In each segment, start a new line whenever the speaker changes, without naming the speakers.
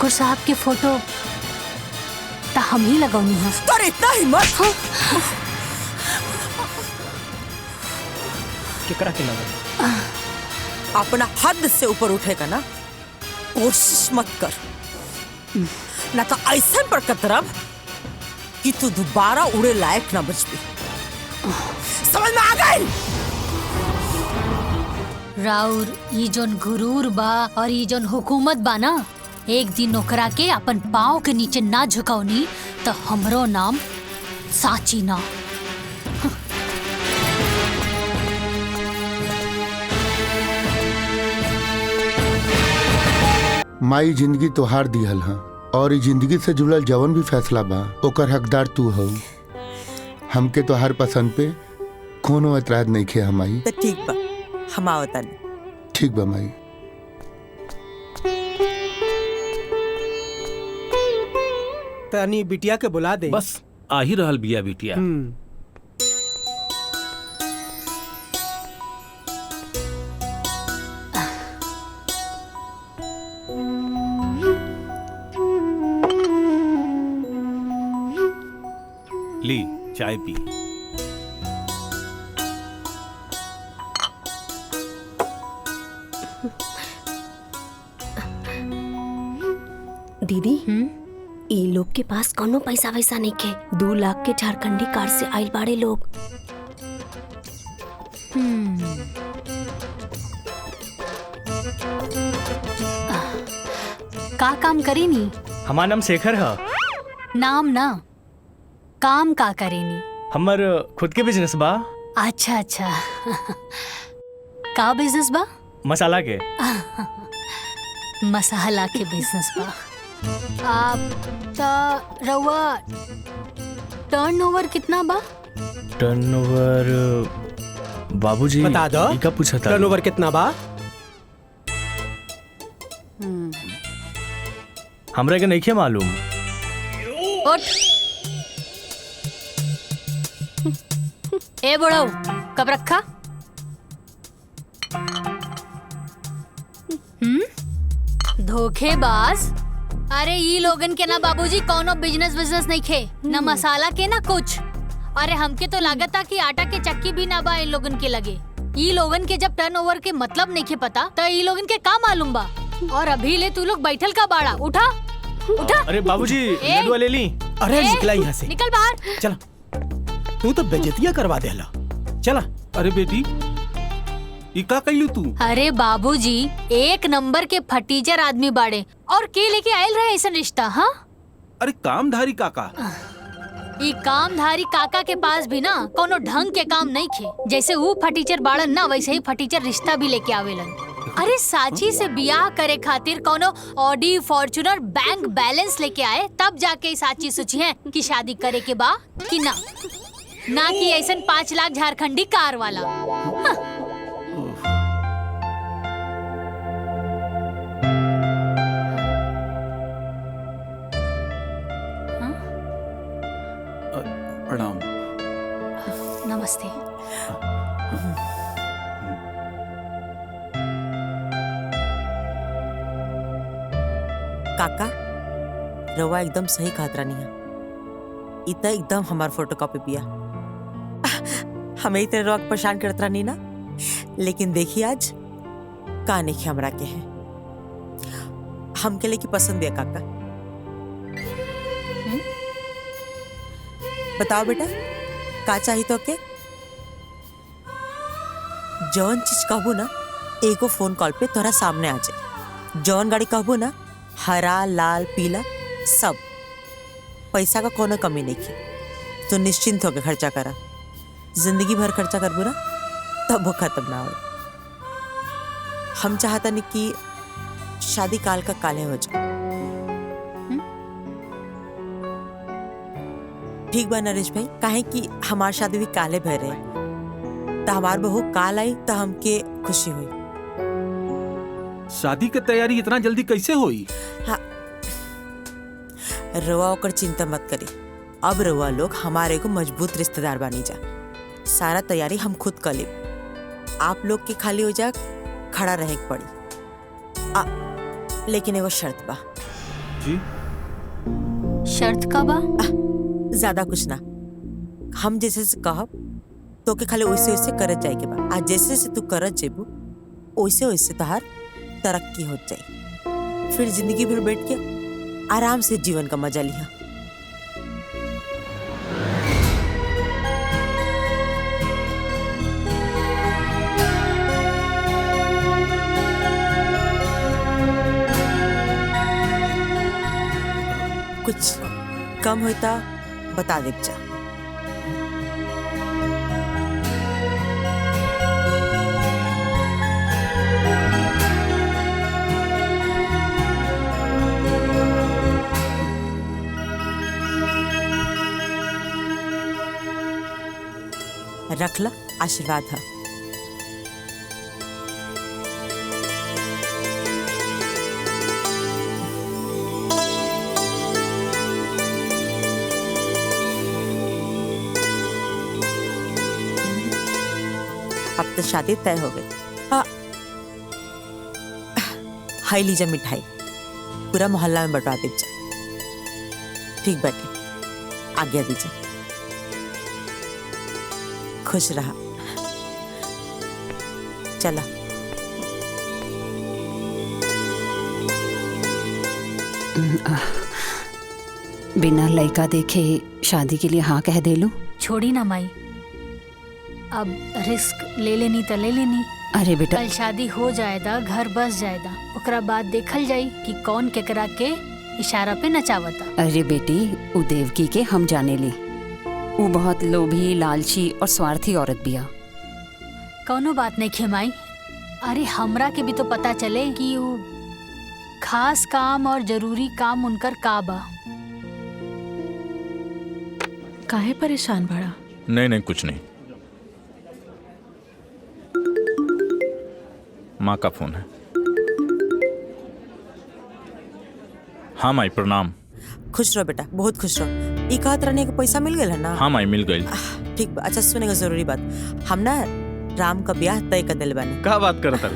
ठाकुर साहब के फोटो ता हम ही लगौनी है।
पर इतना हिम्मत
केकरा के लगा?
अपना हद से ऊपर उठेगा ना, कोशिश मत कर, ना तो ऐसा पर कतरब कि तू दोबारा उड़े लायक ना बच भी। समझ में आ गई?
राउर ई जोन गुरूर बा और ई जोन हुकूमत बा ना, एक दिन ओकरा के अपन पाँव के नीचे ना झुकावनी तो हमरो नाम साची ना।
माई जिंदगी तोहार दिहल हा और ई जिंदगी से जुड़ल जवन भी फैसला बा ओकर हकदार तू हो। हमके तोहार पसंद पे कोनो एतराज नहीं खे हमाई।
तो ठीक बा, हम आवतन।
ठीक बा माई।
तनी बिटिया के बुला दे।
बस आ ही रहल बिया बिटिया। ली चाय पी।
दीदी, ई लोग के पास कोनो पैसा वैसा नहीं के। 2 लाख के झारखंडी कार से आइल बाड़े लोग।
का काम करेनी?
हमार नाम शेखर है।
नाम ना, काम का करेनी?
हमर खुद के बिजनेस बा।
अच्छा अच्छा। का बिजनेस बा?
मसाला के।
मसाला के बिजनेस बा। आप ता रउआ टर्नओवर कितना बा?
टर्नओवर बाबूजी
बता दो।
ई का पूछा था?
टर्नओवर कितना बा?
हमरा के नहीं मालूम।
उठ। ए बुढ़ऊ, कब रखा? धोखेबाज। अरे ई लोगन के ना बाबूजी कोनो बिजनेस नहीं खे, ना मसाला के ना कुछ। अरे हमके तो लागता कि आटा के चक्की भी ना बा इन लोगन के लगे। ई लोगन के जब टर्नओवर के मतलब नहीं खे पता तो ई लोगन के का मालूम बा। और अभी ले तू लोग बैठल का बाड़ा, उठा उठा।
अरे बाबूजी लड्डू ले ली।
अरे निकला यहाँ से।
निकल बाहर।
चला, तू तो बेइज्जतियां करवा देला। चला।
अरे बेटी, ई का कइलू तू?
अरे बाबूजी, एक नंबर के फटीचर आदमी बाड़े और के लेके आयल रहे ऐसा रिश्ता। हाँ,
अरे कामधारी काका।
ई कामधारी काका के पास भी ना कोनो ढंग के काम नहीं खे। जैसे वो फटीचर बाड़न ना, वैसे ही फटीचर रिश्ता भी लेके आवेलन। अरे साची से बियाह करे खातिर कोनो ऑडी फॉर्च्यूनर बैंक बैलेंस लेके आए, तब जाके साची सोची है कि शादी करे के बा कि ना कि ऐसन 5 लाख झारखंडी कार वाला। हाँ।
प्रणाम।
नमस्ते।
काका, रवा एकदम सही कहत रानी है। इतना एकदम हमार फोटोकॉपी पिया। हमें इतने रवा परेशान करत रानी ना, लेकिन देखिए आज का नहीं हमरा के है। हमके लिए की पसंद है काका। बताओ बेटा, का चाहिए तो के? जौन चीज कहबो ना, एगो फोन कॉल पे तोरा सामने आ जाए। जौन गाड़ी कहबो ना, हरा लाल पीला सब। पैसा का कोनो कमी नहीं की। तो निश्चिंत होकर खर्चा करा। जिंदगी भर खर्चा करबो ना, तब वो खत्म ना हो। हम चाहता नहीं कि शादी काल का काले हो जाए। ठीक बा नरेश भाई, काहे कि हमार शादी भी काले भर रहे, तो हमार बहू काल आई तो हमके खुशी हुई।
शादी की तैयारी इतना जल्दी कैसे हुई?
हाँ, रवा ओकर चिंता मत करी। अब रवा लोग हमारे को मजबूत रिश्तेदार बनी जा। सारा तैयारी हम खुद कर ले। आप लोग के खाली हो जा खड़ा रहे पड़ी। लेकिन एगो शर्त बा।
जी
शर्त का बा?
ज्यादा कुछ ना, हम जैसे से कहब तो के खाली वैसे वैसे करत जाए के बा। आज जैसे से तू करत जेबू वैसे वैसे तहार तरक्की हो जाए, फिर जिंदगी भर बैठ के आराम से जीवन का मजा लिया। कुछ कम होता बता दे जा। रख ला, आशीर्वाद है। अब तो शादी तय हो गई। हाई लीजा मिठाई, पूरा मोहल्ला में बंटवा दीजिए। ठीक बैठे, आज्ञा दीजिए। खुश रहा। चला।
बिना लड़का देखे शादी के लिए हाँ कह दे लूं?
छोड़ी ना माई, अब रिस्क ले लेनी तो ले लेनी।
अरे बेटा,
कल शादी हो जाएगा, घर बस जाएगा, ओकरा बाद देखल जाई कि कौन केकरा के इशारा पे नचावता।
अरे बेटी, उ देवकी के हम जाने ली, वो बहुत लोभी, लालची और स्वार्थी औरत बिया।
कौनो बात नहीं खेमाई। अरे हमरा के भी तो पता चले कि वो खास काम और जरूरी काम उनकर का बा।
काहे परेशान बड़ा?
नहीं नहीं, कुछ नहीं। माँ का फोन है। हाँ माई, प्रणाम।
खुश रहो बेटा, बहुत खुश रहो। ई कहत रहने के पैसा मिल गया ना?
हाँ माई, मिल गई।
ठीक बा। अच्छा सुनेगा जरूरी बात, हम ना राम का ब्याह तय कर दिल बानी।
का बात करत है?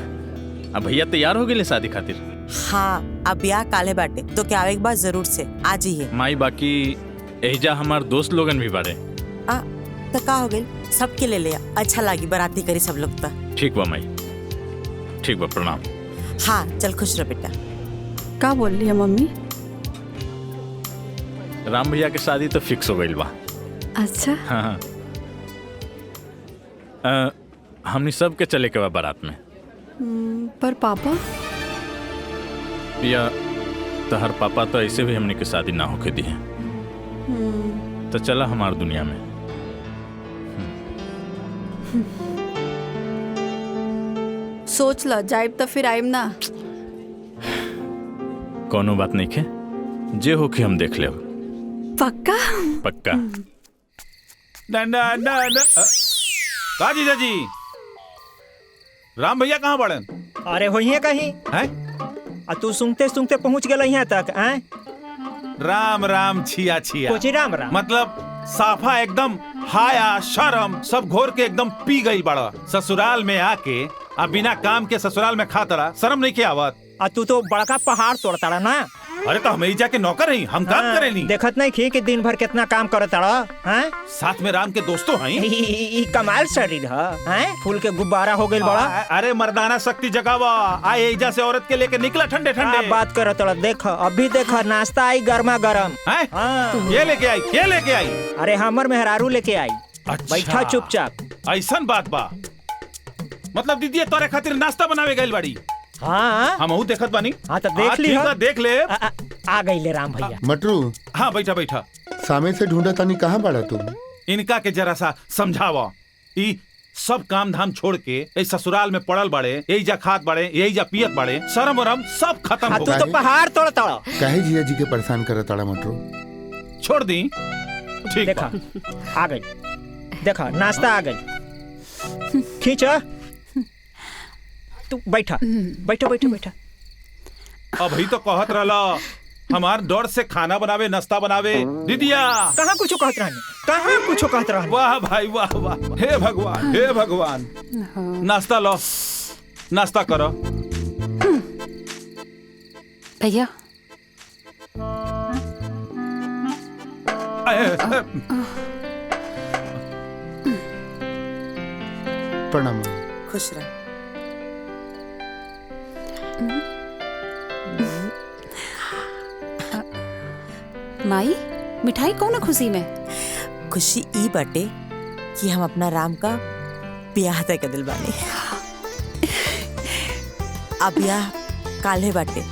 अब भैया तैयार हो गए शादी खातिर?
हाँ, अब ब्याह काले बाटे तो क्या आवे के बाद जरूर से आज ही है।
माई बाकी एहिजा हमार दोस्त लोगन भी बारे।
तो का हो गई, सबके ले लिया। अच्छा लगी, बाराती करी सब लोग। तो
ठीक बा माई, ठीक बा, प्रणाम।
हाँ चल, खुश रह बेटा।
का बोल रही है मम्मी?
राम भैया के शादी तो फिक्स हो गई बा।
अच्छा।
हाँ हाँ। हमनी सब के चले के बा बारात में।
पर पापा?
या तहर पापा तो ऐसे भी हमने के शादी ना होके दी है। तो चला हमार दुनिया में।
सोच लो, जाइब तो फिर आइब ना।
कोनो बात नहीं खे, जे हो के हम देख ले।
पक्का?
पक्का।
का जीजा जी, राम भैया कहाँ पड़न?
अरे होइए कहीं
हैं?
आ तू सुनते सुनते पहुंच गए यहाँ तक। हैं?
राम राम छिया छिया।
कुछ राम राम
मतलब साफा एकदम हाया शर्म सब घोर के एकदम पी गई बड़ा। ससुराल में आके अब बिना काम के ससुराल में खाता शर्म नहीं किया आवत?
आ तू तो बड़का पहाड़ तोड़ता रहा ना।
अरे तो हम जाके नौकर नहीं, हम काम करे नहीं।
देखत नहीं खी कि दिन भर कितना काम करता रहा। हैं?
साथ में राम के दोस्तों हैं।
ई कमाल शरीर है, फूल के गुब्बारा हो गई बड़ा।
अरे मर्दाना शक्ति जगावा, आए एजा से औरत के लेके निकला ठंडे ठंडे।
बात करत रहा। देख अभी देख, नाश्ता आई गर्मा गर्म।
ये लेके आई, ये लेके आई।
अरे हमर मेहरारू लेके आई।
अच्छा।
बैठा चुपचाप।
ऐसन बात बा, मतलब दीदी तोरे खातिर नाश्ता बनावे गइल बाड़ी।
हाँ
हम देखत बानी।
हाँ तो देख ली।
देख ले।
आ गई ले राम भैया।
मटरू,
हाँ बैठा बैठा।
सामे से ढूंढा तानी, कहाँ बड़ा तुम?
इनका के जरा सा समझावा। ई सब काम धाम छोड़ के इस ससुराल में पड़ल बड़े, यही जा खात बड़े, यही जा पियत बड़े, शर्म वरम सब खत्म हो
तू
गए।
तो पहाड़ तोड़ता।
काहे जिया जी के परेशान करत ताड़ा मटरू?
छोड़ दी। ठीक
देखा आ गई, देखा नाश्ता आ गई। खींच। तू बैठा बैठा बैठा बैठा।
अभी तो कहत रहला हमार डर से खाना बनावे, नाश्ता बनावे। दीदिया
कहाँ कुछ कहत रहनी, कहाँ कुछ कहत रहनी।
वाह भाई वाह वाह, हे भगवान हे भगवान। नाश्ता लो, नाश्ता करो।
भैया
प्रणाम।
खुश रह।
माई मिठाई कौन खुशी में?
खुशी ई बाटे कि हम अपना राम का ब्याह तय कर दिल बानी। अब ब्याह काल्हे बाटे।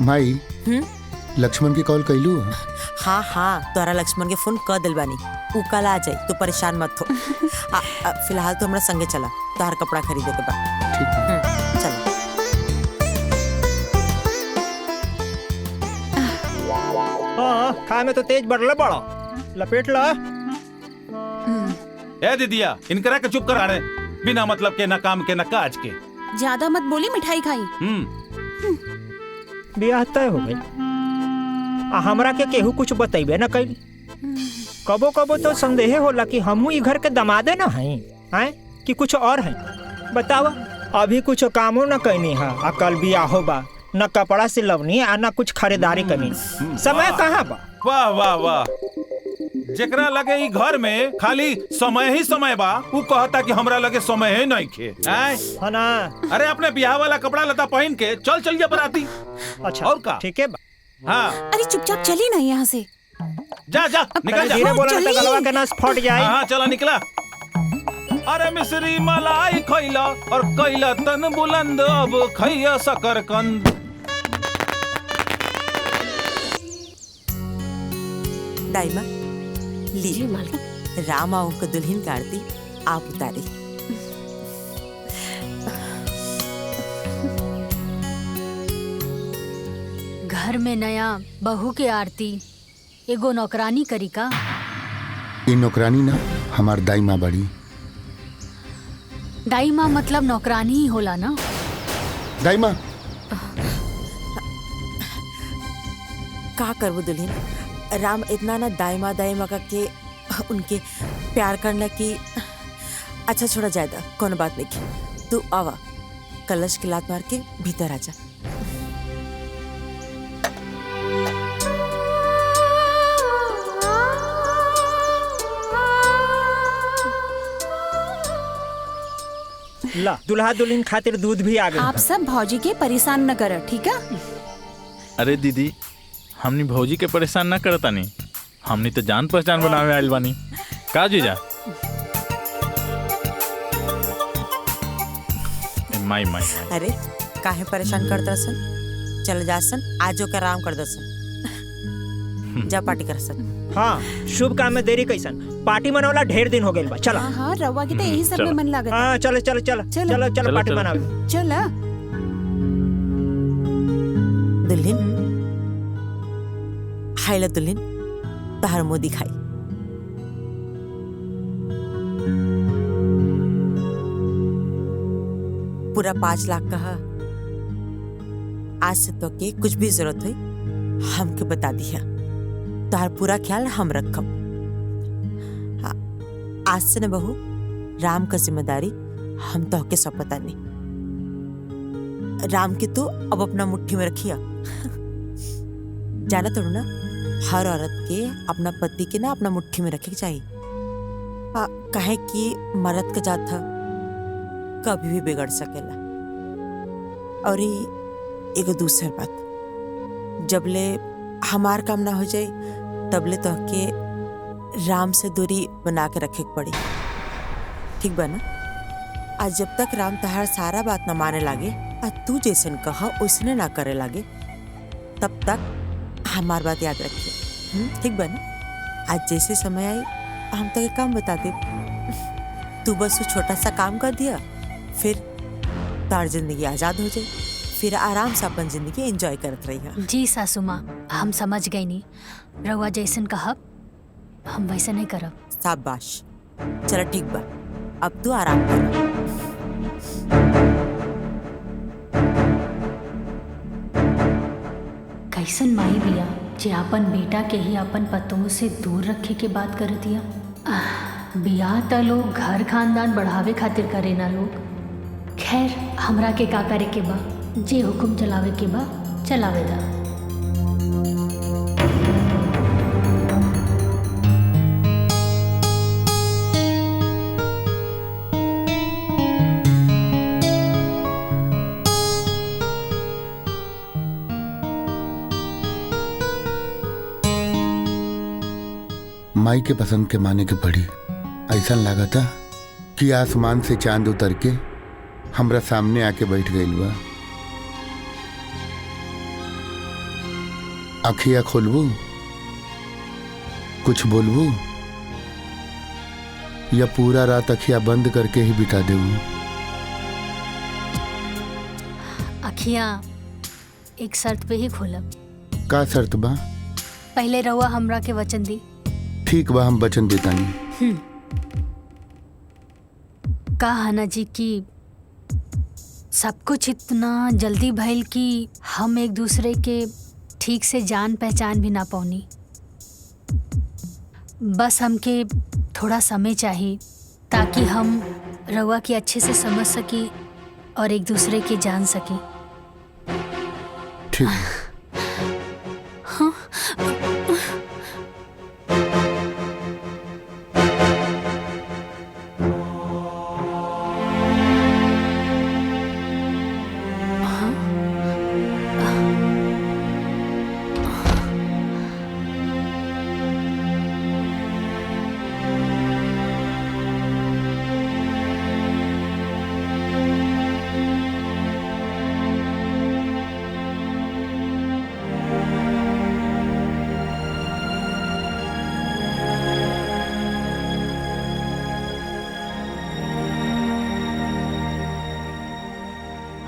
माई लक्ष्मण के कॉल कैलू?
हाँ हाँ, तोरा लक्ष्मण के फोन कर दिल बानी। उ कल आ जाई, तो परेशान मत हो। फिलहाल तो हमरा संगे चला, तोहर कपड़ा खरीदे के बाद।
ठीक है।
चल।
हाँ, खाए में तो तेज बढ़ले बड़ा, लपेट ला।
ए दीदिया, इनकरा के चुप कराने, बिना मतलब के, न काम के, न काज के।
ज्यादा मत बोली, मिठाई खाई।
ब्याह तय हो गई, आ हमरा के केहू कुछ बतैबे न कैल। कबो कबो तो संदेह होला कि हमहू ई घर के दमादे न हई, हैं कि कुछ और हैं। बतावा, अभी कुछ कामो न कैनी है, आ कल बियाहो बा, न कपड़ा सिलवनी आ न कुछ खरीदारी करनी। समय कहाँ बा?
वाह वाह वाह, जेकरा लगे ई घर में खाली समय ही समय बा, उ कहता कि हमरा लगे समय ही नहीं खे।
है ना?
अरे अपने बियाह वाला कपड़ा लता पहन के चल चल जा बराती।
अच्छा,
और का?
ठीक है बा।
हाँ,
अरे चुपचाप चली ना यहाँ से।
जा जा निकल जा।
धीरे बोला तो गलवा के नस फट जाए।
हाँ चला निकला। अरे मिश्री मलाई खैला और कैला तन बुलंद, अब खैया शकरकंद।
दाइमा ली,
जी मालकिन।
राम आओ को दुल्हन की आरती आप उतारी।
घर में नया बहू के आरती एगो नौकरानी करी का?
ये नौकरानी ना हमार दाई माँ बड़ी।
दाई माँ मतलब नौकरानी ही होला ना?
दाई माँ
का करबो दुल्हन, राम इतना ना दाइमा दाइमा के उनके प्यार करना कि अच्छा छोड़ा जाएगा, कौन बात नहीं। तू आवा, कलश की लात मार के भीतर आजा।
ला, दुल्हा दुल्हन खातिर दूध भी आ गई।
आप सब भौजी के परेशान न कर, ठीक है?
अरे दीदी, हमनी भौजी के परेशान ना करता नहीं, हमनी तो जान पहचान बनावे आइल बानी। का जीजा? माई माई माई।
अरे काहे परेशान करता सन, चल जा सन, आजो का आराम कर दो सन, जा पार्टी कर सन।
हाँ, शुभ काम में देरी कैसन, पार्टी मनौला ढेर दिन हो गइल बा। चला।
हाँ हाँ, रवा की तो यही सब में मन लागत।
हाँ, चलो चलो चलो चलो चलो पार्टी मनावे।
चल।
दुल्हन हाइला, दुल्हन तहर मुँह दिखाई। पूरा 5 लाख कहा। आज से तो के कुछ भी जरूरत हुई हमके बता दिया, तोहर पूरा ख्याल हम रखब। आज से न बहू, राम का जिम्मेदारी हम तो के सब पता नहीं। राम के तो अब अपना मुट्ठी में रखिया। जाना तो ना, हर औरत के अपना पति के ना अपना मुट्ठी में रखे चाहिए। कहे कि मर्द का जात था कभी भी बिगड़ सकेला। और एगो दूसर बात, जबले हमार काम ना हो जाए तबले तो के राम से दूरी बना के रखे पड़ी, ठीक बा ना? आज जब तक राम तहार सारा बात न माने लागे और तू जैसन कहा उसने ना करे लागे, तब तक हमार बात याद रखिए, ठीक बा ना? आज जैसे समय आई हम तक एक काम बता दे, तू बस वो छोटा सा काम कर दिया, फिर तार जिंदगी आजाद हो जाए, फिर आराम से अपन जिंदगी एंजॉय करत रही।
जी सासू माँ, हम समझ गई नी, रउआ जैसन कहब हम वैसे नहीं करब।
शाबाश, चलो ठीक बा, अब तू आराम कर।
कैसन माई बिया जे अपन बेटा के ही अपन पतों से दूर रखे के बात कर दिया। बियाह त लोग घर खानदान बढ़ावे खातिर करे ना लोग। खैर हमरा के का करे के बा, जे हुक्म चलावे के बा चलावे दा।
माई के पसंद के माने के पड़ी। ऐसा लागता कि आसमान से चांद उतर के हमरा सामने आके बैठ गइल बा। अखिया खोलबू, कुछ बोलबू, या पूरा रात अखिया बंद करके ही बिता देबू?
अखियां एक शर्त पे ही खोलब।
का शर्त बा?
पहले रहुआ हमरा के वचन दी।
ठीक बा, हम वचन देतानी।
कहा ना जी कि सब कुछ इतना जल्दी भइल कि हम एक दूसरे के ठीक से जान पहचान भी ना पाऊनी। बस हमके थोड़ा समय चाहिए ताकि हम रहुआ की अच्छे से समझ सकी और एक दूसरे के जान सकी।
ठीक।
हाँ?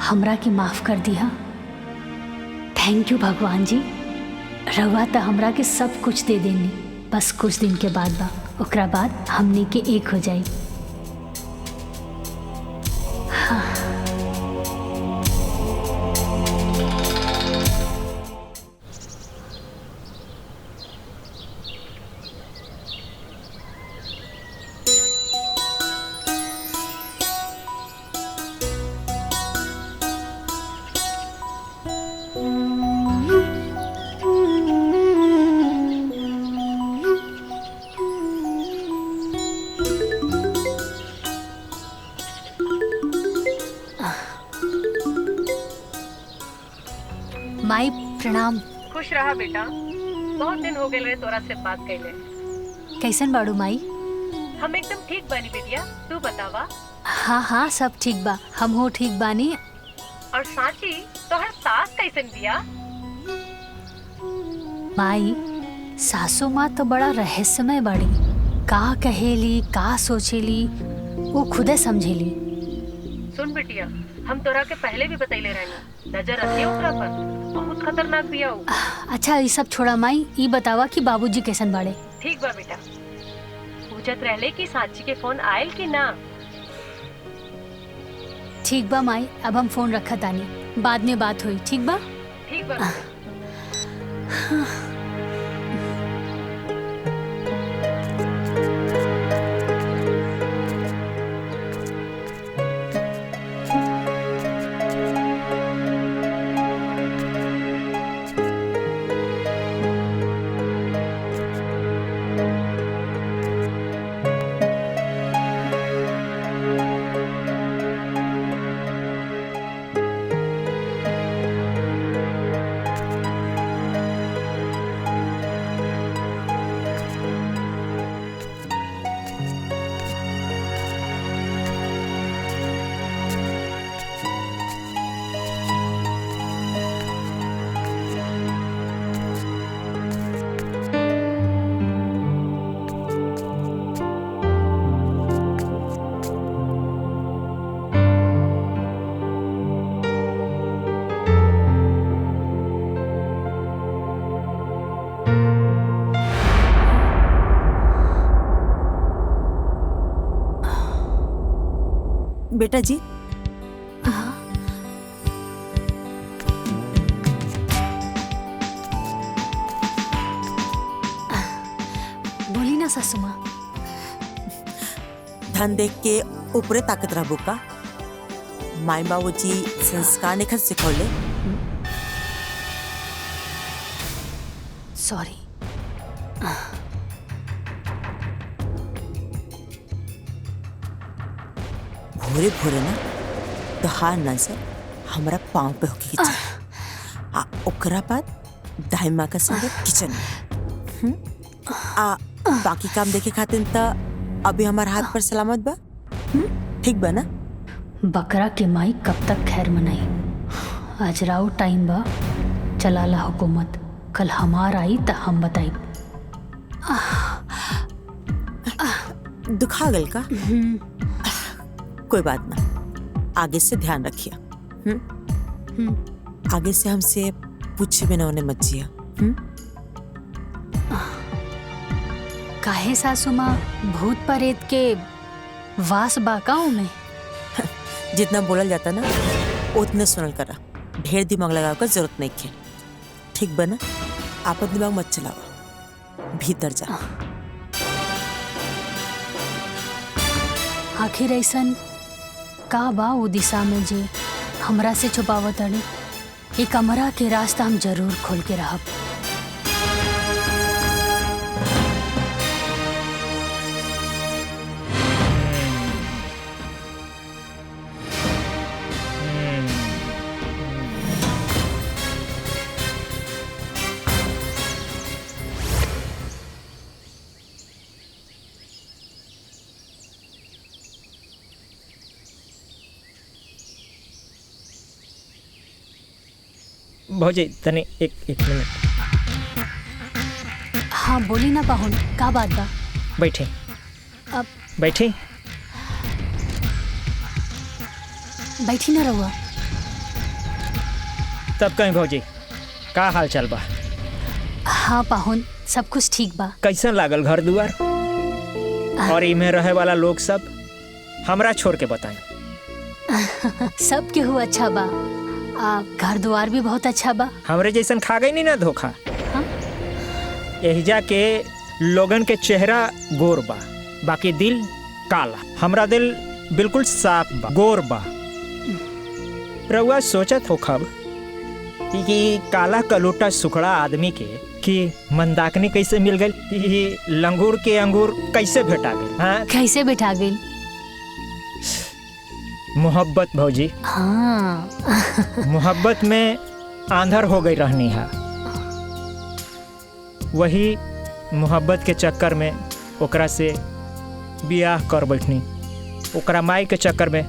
हमरा के माफ कर दिया। थैंक यू भगवान जी। रवा तो हमरा के सब कुछ दे देनी, बस कुछ दिन के बाद बा, ओकरा बाद हमने के एक हो जाई। हाँ। माई प्रणाम।
खुश रहा बेटा, बहुत दिन हो गए तोरा से बात कैले।
कैसन बाड़ू माई?
हम एकदम ठीक बानी बेटिया, तू बतावा।
हाँ हाँ सब ठीक बा, हम हो ठीक बानी।
और साची तोहर सास कैसन बिया?
माई सासू माँ तो बड़ा रहस्यमय बाड़ी, का कहेली का सोचेली वो खुदे समझेली।
सुन बेटिया, हम तोरा के पहले भी बतैले रहनी, नजर रखिए ओकरा पर, बहुत खतरनाक बिया वो।
अच्छा ये सब छोड़ा माई, ये बतावा कि बाबूजी कैसन बाड़े?
ठीक बा बेटा। पूछत रहले कि साची के फोन आयल कि ना?
ठीक बा माई, अब हम फोन रखा तानी, बाद में बात हुई। ठीक बा?
ठीक बा।
बेटा जी,
बोली ना सासू माँ।
धन देख के ऊपरे ताकत रहबो का? माई बाबूजी संस्कार निखर सिखौले।
सॉरी।
भोरे भोरे ना तोहार नजर हमारा पाँव पे होके खींचा, ओकरा बाद दाई माँ का संगे किचन में, आ बाकी काम देखे खातिर त अभी हमार हाथ पर सलामत बा। ठीक बा ना?
बकरा के माई कब तक खैर मनाई। आज राव टाइम बा, चलाला हुकूमत। कल हमार आई त हम बताई।
दुखा गल का? कोई बात ना, आगे से ध्यान रखिए। आगे से हमसे पूछे बिना उन्हें मत जिया।
काहे सासू माँ, भूत प्रेत के वास बाकाओं में?
जितना बोलल जाता ना उतने सुनल करा। ढेर दिमाग लगाव का जरूरत नहीं है। ठीक बना? आपन दिमाग मत चलावा, भीतर जा।
आखिर ऐसन का बा वो दिशा में जे हमरा से छुपावत अड़ी? ये कमरा के रास्ता हम जरूर खोल के रहब।
भौजी तने एक मिनट।
हाँ बोली ना पाहुन, का बात बा?
बैठे।
अब
बैठे।
बैठी ना रहुआ।
तब कहीं भौजी का हाल चाल बा?
हाँ पाहुन, सब कुछ ठीक बा।
कैसन लागल घर दुआर और इमे रहे वाला लोग सब? हमरा छोड़ के बताएं।
सब केहू अच्छा बा। घर द्वार भी बहुत अच्छा बा।
हमरे जैसन खा गई नहीं ना धोखा।
हाँ?
एहिजा के लोगन के चेहरा गोर बा, बाकी दिल काला। हमरा दिल बिल्कुल साफ बा, गोर बा। रउआ सोचत हो खब कि काला कलोटा सुखड़ा आदमी के कि मंदाकिनी कैसे मिल गई, लंगूर के अंगूर कैसे भेटा गई? हाँ?
कैसे बैठा गई?
मोहब्बत भौजी।
हाँ।
मोहब्बत में आंधर हो गई रहनी है। वही मोहब्बत के चक्कर में ओकरा से बियाह कर बैठनी। ओकरा माई के चक्कर में,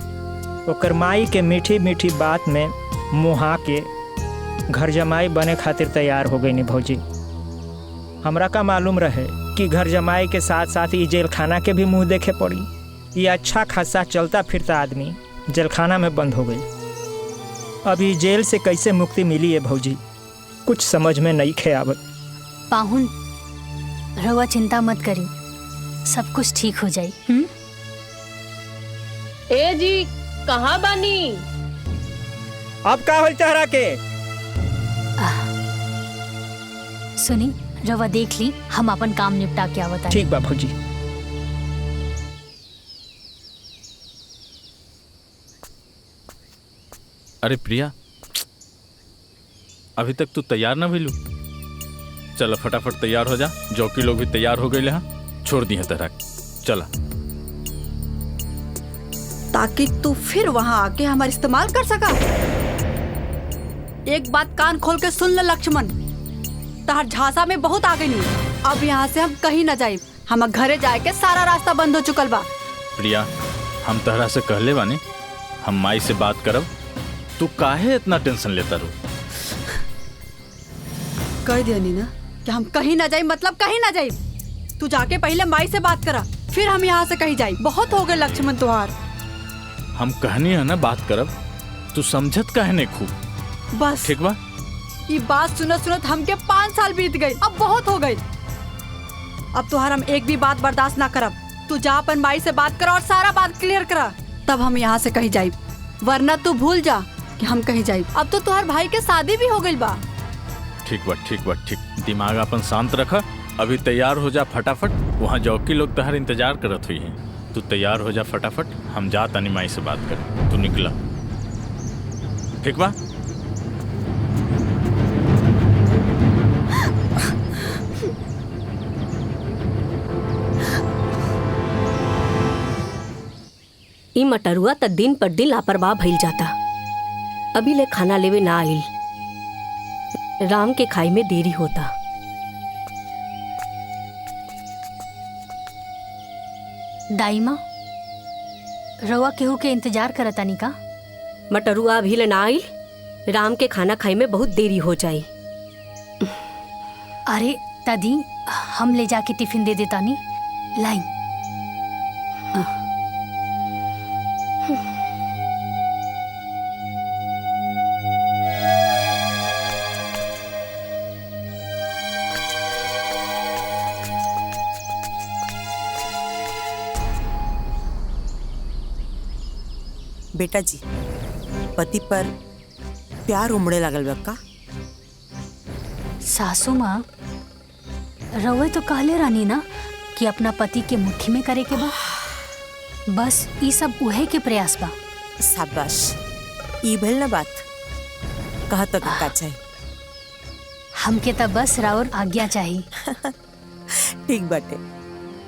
ओकर माई के मीठी मीठी बात में मुहा के घर जमाई बने खातिर तैयार हो गई नी भौजी। हमरा का मालूम रहे कि घर जमाई के साथ साथ ये जेल खाना के भी मुंह देखे पड़ी। ये अच्छा खासा चलता फिरता आदमी जेल खाना में बंद हो गई। अभी जेल से कैसे मुक्ति मिली है भौजी, कुछ समझ में नहीं खे आवत।
पाहुन रहुआ चिंता मत करी, सब कुछ ठीक हो जाई।
ए जी कहाँ बानी?
अब का होल तहरा के?
सुनी, रवा देख ली, हम अपन काम निपटा के आवत आनी।
ठीक बा भौजी।
अरे प्रिया, अभी तक तू तैयार ना भइलू? चल फटाफट तैयार हो जा। जौकी लोग भी तैयार हो गए हैं, छोड़ दी है तेरा। चला।
ताकि तू फिर वहां आके हमारा इस्तेमाल कर सका। एक बात कान खोल के सुन ले लक्ष्मण, तहर झांसा में बहुत आ गई नहीं। अब यहाँ से हम कहीं न जाए। हम घरे जाए के सारा रास्ता बंद हो चुकल बा।
प्रिया, हम तहरा से कहले बानी हम माई से बात करब। तू काहे इतना टेंशन लेता रू?
कह दिया नी ना कि हम कहीं न जाए, मतलब कहीं न जाए। तू जाके पहले माई से बात करा, फिर हम यहाँ से कहीं जाए। बहुत हो गए लक्ष्मण तुहार।
हम कहनी है ना बात करब, तू समझत काहे नहीं खूब?
बस
ठीक बा।
ये बात सुनत सुनत हमके 5 साल बीत गई। अब बहुत हो गई। अब तुहार हम एक भी बात बर्दाश्त ना करब। तू जा अपन माई से बात करा और सारा बात क्लियर करा, तब हम यहाँ से कहीं जाए। वरना तू भूल जा कि हम कहीं जाए। अब तो तुहार भाई के शादी भी हो गई बा।
ठीक बा, ठीक बा, ठीक। दिमाग अपन शांत रखा। अभी तैयार हो जा फटाफट। वहाँ जौकी लोग तहर इंतजार करत हुई हैं। तू तैयार हो जा फटाफट। हम जा तनी माई से बात कर। तू निकला, ठीक बा?
ई मटरुआ त दिन पर दिन लापरवाह भइल जाता। अभी ले खाना लेवे ना आइल। राम के खाई में देरी होता।
दाईमा रवा केहू के इंतजार करतानी का?
मटरुआ अभी ले ना आई। राम के खाना खाई में बहुत देरी हो जाई।
अरे दादी, हम ले जाके टिफिन दे देतानी। लाई।
बेटा जी, पति पर प्यार उमड़े लागल बा का?
सासू माँ, रवे तो कहले रानी ना कि अपना पति के मुट्ठी में करे के बा। बस ई सब उहे के प्रयास बा।
शाबाश, ई भइल ना बात। कहा तो का चाहिए?
हमके तो बस राउर आज्ञा चाहिए।
ठीक बाटे,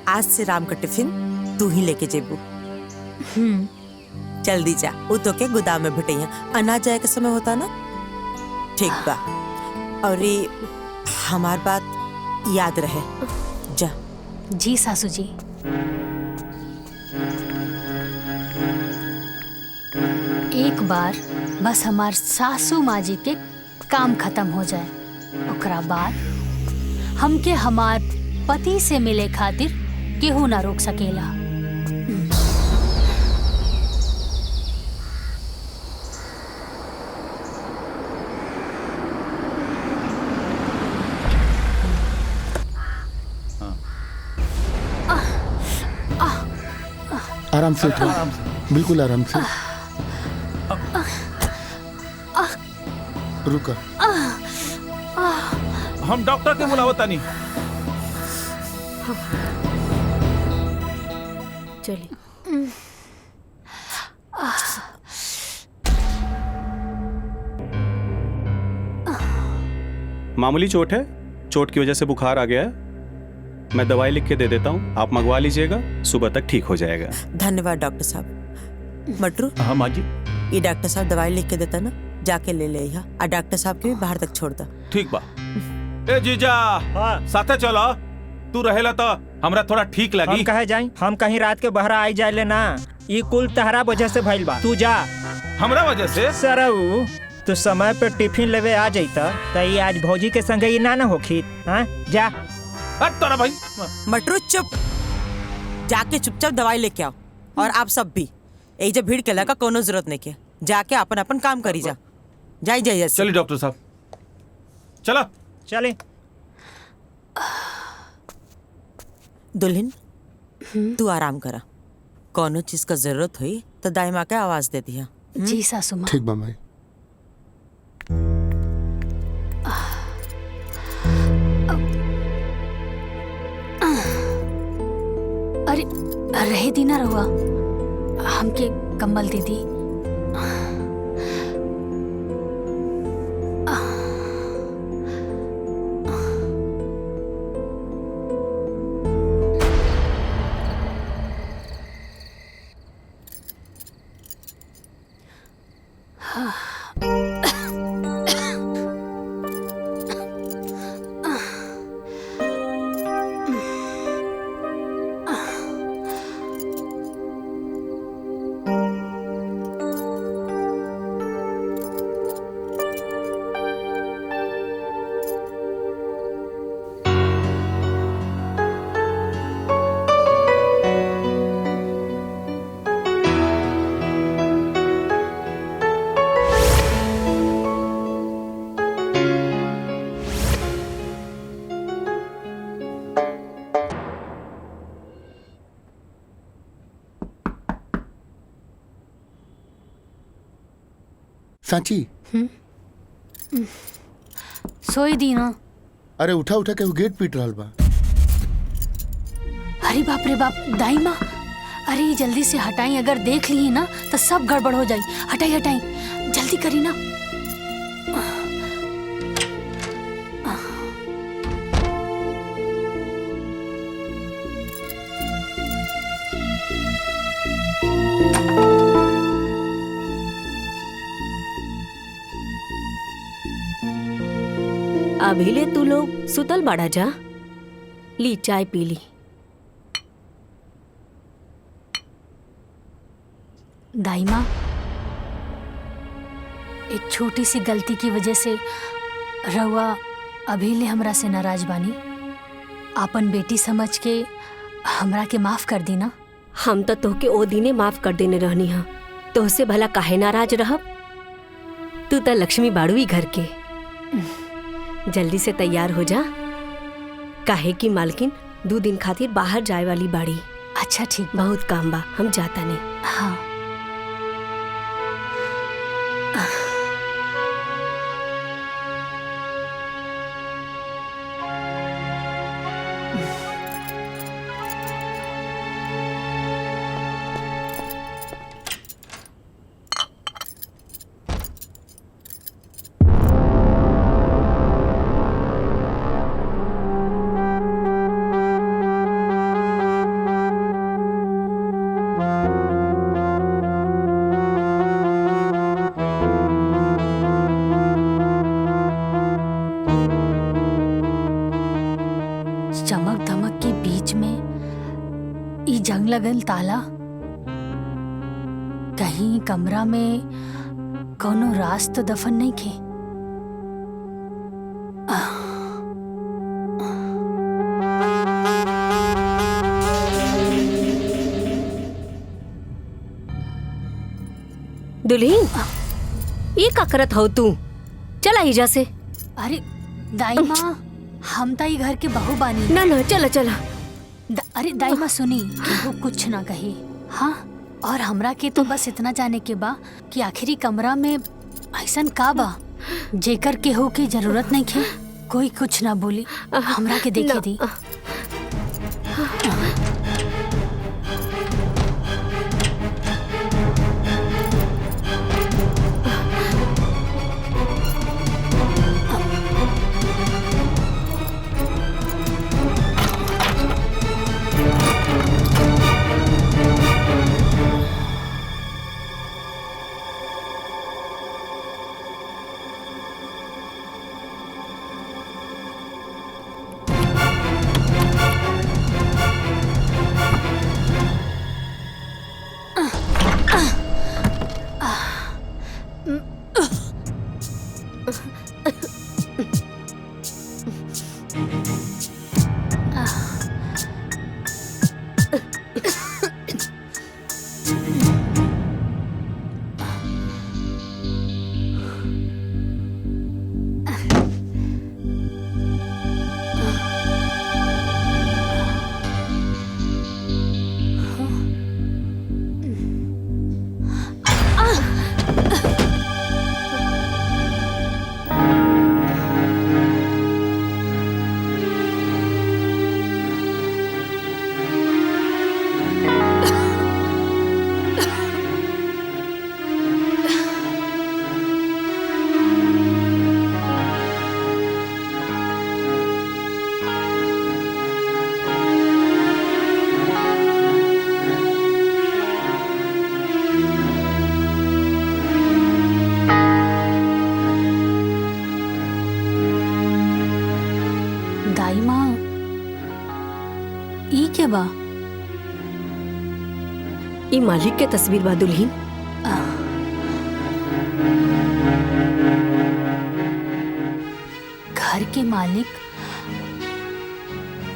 आज से राम का टिफिन तू ही लेके जेबू। जल्दी जा, वो तो के गोदाम में भेटैया। अनाज जाए के समय होता ना। ठीक बा, और ये हमार बात याद रहे। जा।
जी सासू जी। एक बार बस हमार सासू माँ जी के काम खत्म हो जाए, ओकरा बाद हमके हमार पति से मिले खातिर केहू ना रोक सकेला।
आराम से उठो, बिल्कुल आराम से। रुका।
हम डॉक्टर के बुलावतानी।
चलिए।
मामूली चोट है, चोट की वजह से बुखार आ गया है। मैं दवाई लिख के दे देता हूँ, आप मंगवा लीजिएगा, सुबह तक ठीक हो जाएगा।
धन्यवाद डॉक्टर साहब। मटरू,
हाँ माँ जी।
ये डॉक्टर साहब दवाई लिख के देता ना, जाके ले ले यहाँ। और डॉक्टर साहब के भी बाहर तक छोड़ दा।
ठीक बा। ए जीजा, साथे चलो। तू रहेला तो हमरा थोड़ा ठीक लगी।
हम कहे जाई? हम कहीं रात के बहरा आई जाए ले ना। ये कुल तहरा वजह से भइल बा। तू जा।
हमरा वजह से?
सरऊ, तू समय पे टिफिन लेवे आ जाता तो ये आज भौजी के संगे ये ना होखी। हाँ जा।
तोरा भाई।
मटरू चुप, जाके चुपचाप दवाई लेके आओ। और आप सब भी यही जब भीड़ के लगा कोनो जरूरत नहीं के, जाके अपन अपन काम करी जा। जाई जाइए।
चलिए डॉक्टर साहब, चलो।
चले।
दुल्हन, तू आराम करा। कोनो चीज का जरूरत हुई तो दाई माँ के आवाज दे दिया।
जी सासू माँ।
ठीक बा माई।
अरे रहे दी ना रहुआ, हमके कम्बल दे दी।
सांची।
सोई दी ना।
अरे उठा उठा के वो गेट पीट रहा बा।
अरे बाप रे बाप, दाई माँ, अरे जल्दी से हटाई। अगर देख ली ना तो सब गड़बड़ हो जाई। हटाई हटाई, जल्दी करी ना।
अभी ले तू लोग सुतल बाड़ा जा। ली चाय पी ली।
दाई माँ, एक छोटी सी गलती की वजह से रउआ अभी हमरा से नाराज बानी। आपन बेटी समझ के हमरा के माफ कर दी ना।
हम तो तोहके ओ दिने माफ कर देने रहनी हा, तोहसे भला काहे नाराज रहब। तू तो लक्ष्मी बाड़ू ही घर के। जल्दी से तैयार हो जा, काहे की मालकिन 2 दिन खातिर बाहर जाए वाली बाड़ी।
अच्छा ठीक,
बहुत काम बा, हम जाता नहीं।
हाँ। चमक धमक के बीच में ई जंग लगल ताला, कहीं कमरा में कोनो राज तो दफन नहीं खे।
दुल्हीन, ये का करत हो तू? चला हिजा से।
अरे दाई माँ, हम तो ई घर के बहू बानी।
ना ना, चला चला।
अरे दाई माँ सुनी, वो कुछ ना कही। हाँ, और हमरा के तो बस इतना जाने के बा कि आखिरी कमरा में ऐसन का बा जेकर के हो की जरूरत नहीं खे। कोई कुछ ना बोली, हमरा के देखे दी। दाई माँ, ई के बा?
ई मालिक के तस्वीर बा दुल्हीन।
घर के मालिक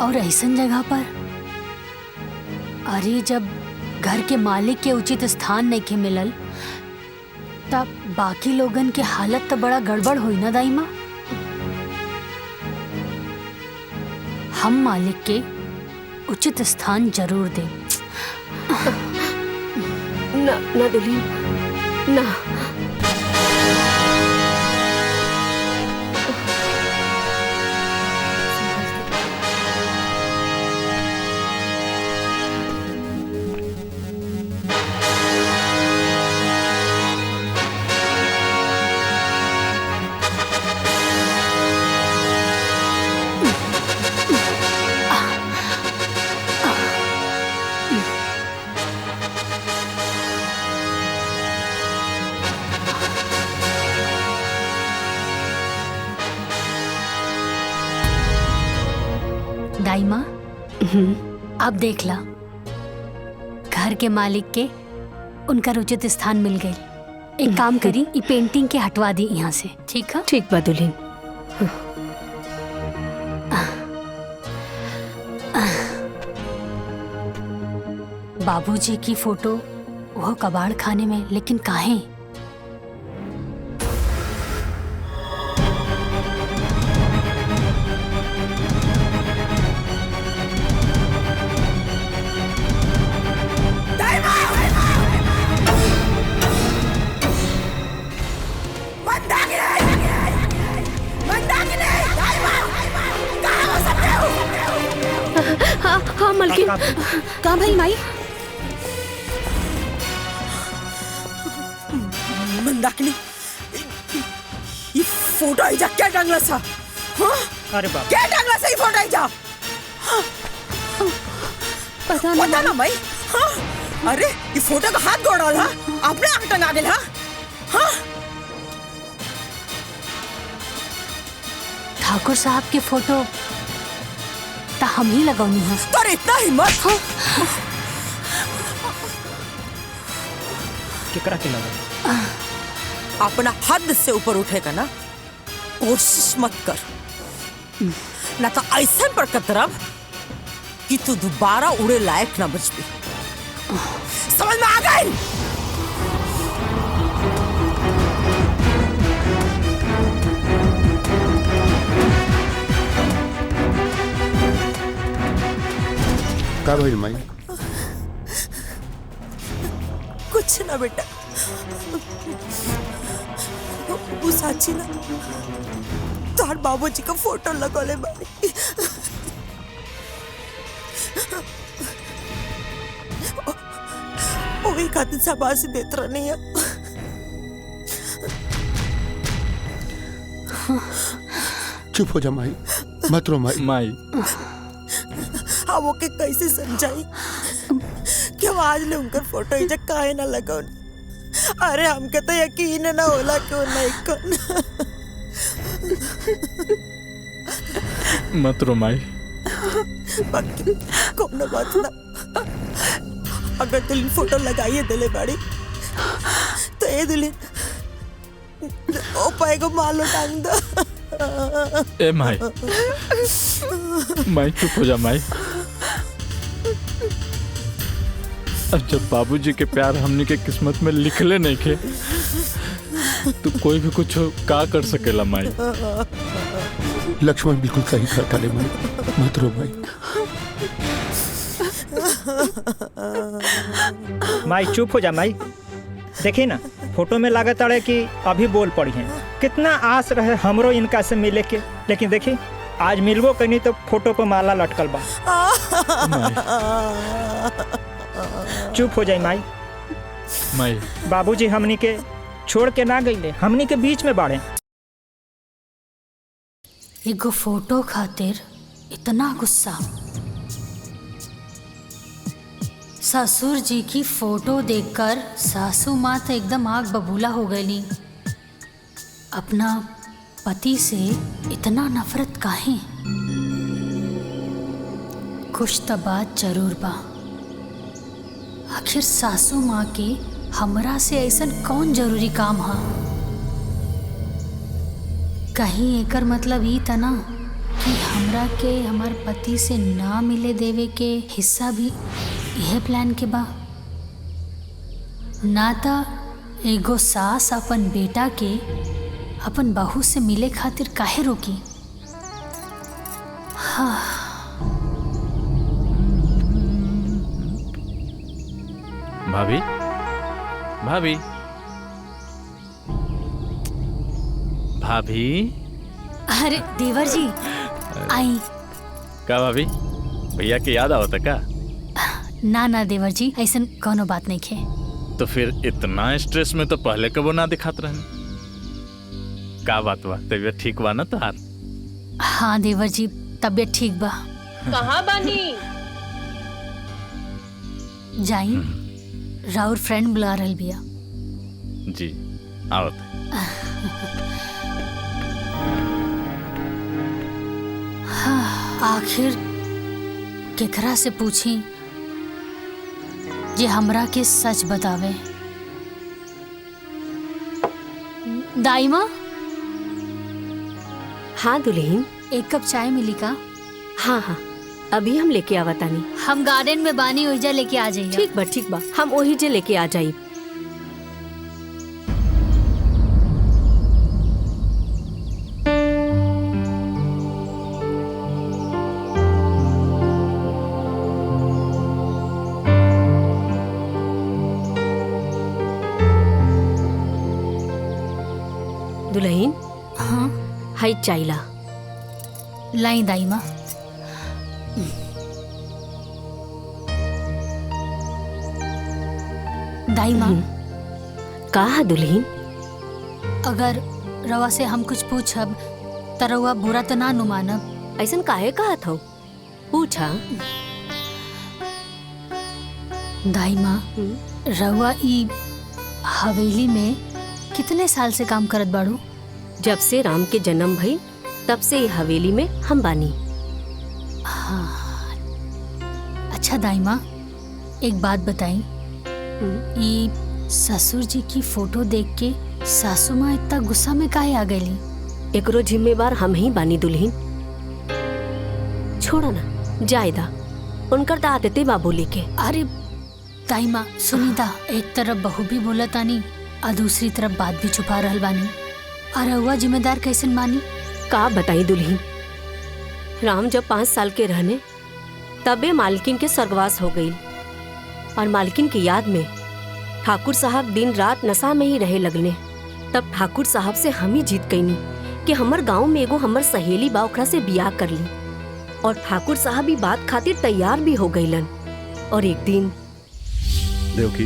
और ऐसन जगह पर? अरे जब घर के मालिक के उचित स्थान नहीं के मिलल, तब बाकी लोगन के हालत तो बड़ा गड़बड़ हुई ना दाई माँ। हम मालिक के उचित स्थान जरूर दें।
ना ना दुल्हीन, ना।
दाई माँ, अब देख ला, घर के मालिक के उनका उचित स्थान मिल गई। एक काम करी, ई पेंटिंग के हटवा दी यहाँ से, ठीक है?
ठीक बा दुल्हन।
बाबूजी की फोटो वो कबाड़ खाने में, लेकिन काहे?
हाँ मलकिन,
कहाँ भाई माई?
मंदाकिनी, ये फोटो आई जा क्या टांगला सा? हाँ?
अरे बाप,
क्या टांगला सा ये फोटो आई जा? पता ना भाई। हाँ? अरे ये फोटो का हाथ गोड़ डाला, आपने आग टंगा गेल हा? हाँ?
ठाकुर साहब के फोटो ता हम ही लगौनी है।
तो इतना हिम्मत? हाँ?
केकरा के लगा?
अपना हद से ऊपर उठेगा ना, कोशिश मत कर, ना तो ऐसे पर कतरब कि तू दोबारा उड़े लायक ना बच भी। समझ में आ गई?
का भइल माई?
कुछ ना बेटा, वो साची ना तोहर बाबूजी का फोटो लगौले बानी। वही खातिर शाबाशी देत रहनी है।
चुप हो जा माई, मत रो माई।
माई
हाँ, वो के कैसे समझाई कि हम आज ले उनकर फोटो इजा काहे ना लगौन। अरे हमके तो यकीन ना होला क्यों नहीं कौन।
मत रो माई।
बाकी कौन बात ना, अगर दुल्हन फोटो लगाइए दिले बाड़ी तो ये दुल्हन ओ पाएगो मालो टांग दो।
ए माई, माई चुप हो जा माई। अब जब बाबूजी के प्यार हमनी के किस्मत में लिखले नहीं खे, तो कोई भी कुछ का कर सकेला माई।
लक्ष्मण बिल्कुल सही कहता रे माई, मत रो माई।
माई चुप हो जा माई। देखी ना, फोटो में लागत अड़े कि अभी बोल पड़ी हैं। कितना आस रहे हमरो इनका से मिले के, लेकिन देखी आज मिलबो कहीं तो फोटो पर माला लटकल बा। चुप हो जाई माई।
माई
बाबूजी हमनी के छोड़ के ना गईले, हमनी के बीच में बाड़े।
एगो फोटो खातिर इतना गुस्सा। ससुर जी की फोटो देखकर सासू माँ तो एकदम आग बबूला हो गई। अपना पति से इतना नफरत काहे? कुछ तो बात जरूर बा। आखिर सासू माँ के हमरा से ऐसन कौन जरूरी काम हा? कहीं एकर मतलब ई तना कि हमरा के हमार पति से ना मिले देवे के हिस्सा भी यह प्लान के बा। ना ता एगो सास अपन बेटा के अपन बहू से मिले खातिर काहे रोकी? हाँ।
भाभी, भाभी, भाभी।
अरे देवर जी आई।
का भाभी, भैया के याद आवता का?
ना ना देवर जी, ऐसन कोनो बात नहीं खे।
तो फिर इतना स्ट्रेस में तो पहले कबो ना दिखात रहने। का बात बा, तबीयत ठीक बा ना तोहार?
हाँ देवर जी, तबीयत ठीक बा।
कहाँ बानी?
जाई, राउर फ्रेंड बुला रहल बिया।
जी आवत।
आखिर केकरा से पूछी जे हमरा के सच बतावे। दाइमा,
हाँ दुल्हन।
एक कप चाय मिली का?
हाँ हाँ, अभी हम लेके आवतानी।
हम गार्डन में बानी, ओहिजा लेके आ जाइए।
ठीक बा, हम वही जे लेके आ जाई। दुल्हन,
हाँ
हाय चाइला।
लाई दाइमा। दाइमा,
कहा दुल्हन?
अगर रवा से हम कुछ पूछब त रवा बुरा तो ना नु मानब?
ऐसन काहे कहा था? पूछा।
दाइमा, रवा ई हवेली में कितने साल से काम करत बाड़ू?
जब से राम के जन्म भई तब से ये हवेली में हम बानी।
हाँ। अच्छा दाइमा, एक बात बताई, ये ससुर जी की फोटो देख के सासू माँ इतना गुस्सा में काहे आ गई?
एकरो जिम्मेवार हम ही बानी दुल्हन। छोड़ा ना, जायदा उनकर तो आदते बा बोले के।
अरे दाइमा सुनीता, एक तरफ बहू भी बोलत आनी और दूसरी तरफ बात भी छुपा रहल बानी। अरे हुआ जिम्मेदार कैसे मानी?
का बताई दुल्हन, राम जब 5 साल के रहने तबे मालकिन के स्वर्गवास हो गई और मालकिन की याद में ठाकुर साहब दिन रात नशा में ही रहे लगने। तब ठाकुर साहब से हम ही जीत गईनी कि हमर गांव में एगो हमर सहेली बा, ओकरा से बियाह कर ली और ठाकुर साहब भी बात खातिर तैयार भी हो गईलन। और एक दिन
देवकी,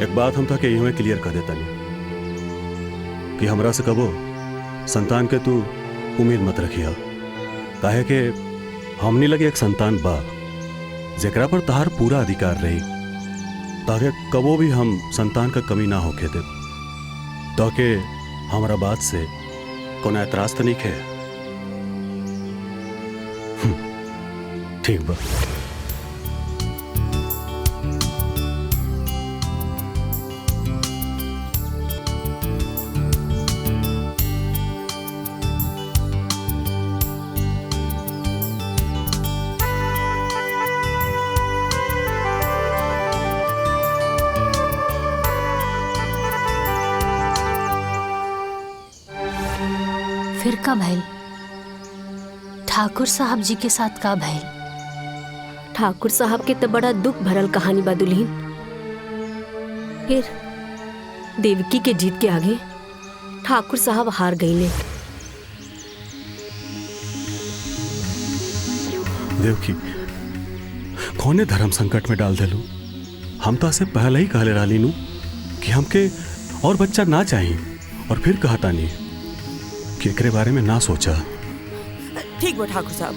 एक बात हम था कि यही क्लियर कर देता नहीं कि हमरा से कबो संतान के तू उम्मीद मत रखिया। काहे के हमनी लगे एक संतान बा जेकरा पर तहार पूरा अधिकार रही, ताकि कबो भी हम संतान का कमी ना होके दे। ताकि हमारा बात से कोई एतराज तो नहीं है? ठीक बा।
फिर का भइल? ठाकुर साहब जी के साथ का भइल?
ठाकुर साहब के तो बड़ा दुख भरल कहानी बा दुल्हन। फिर देवकी के जीत के आगे ठाकुर साहब हार गईले।
देवकी, कौने धर्म संकट में डाल देलू? हम तो से पहले ही कहले रहली नु कि हमके और बच्चा ना चाहिए, और फिर कहता नहीं कि एकरे बारे में ना सोचा।
ठीक बा ठाकुर साहब,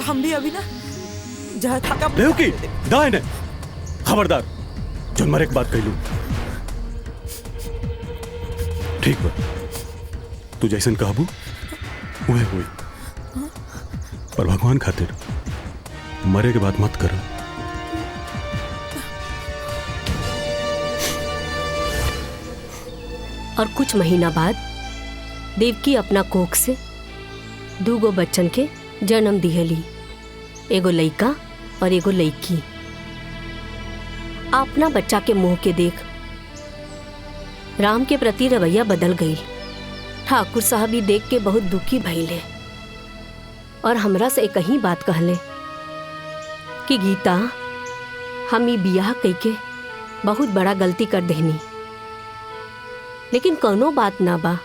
हम भी अभी ना जहाँ था
देवकी, दाएं ने खबरदार, जो मरे एक बात कहलू। ठीक बा, तू जैसन कहबू उहे हुई, पर भगवान खातिर मरे के बात मत करो।
और कुछ महीना बाद देवकी अपना कोख से 2 बच्चन के जन्म दिहली, एगो लइका और एगो लइकी। अपना बच्चा के मुंह के देख राम के प्रति रवैया बदल गई। ठाकुर साहब भी देख के बहुत दुखी भइले और हमरा से एक ही बात कहले कि गीता, हम ई बियाह कइके बहुत बड़ा गलती कर देनी, लेकिन कोनो बात ना बा,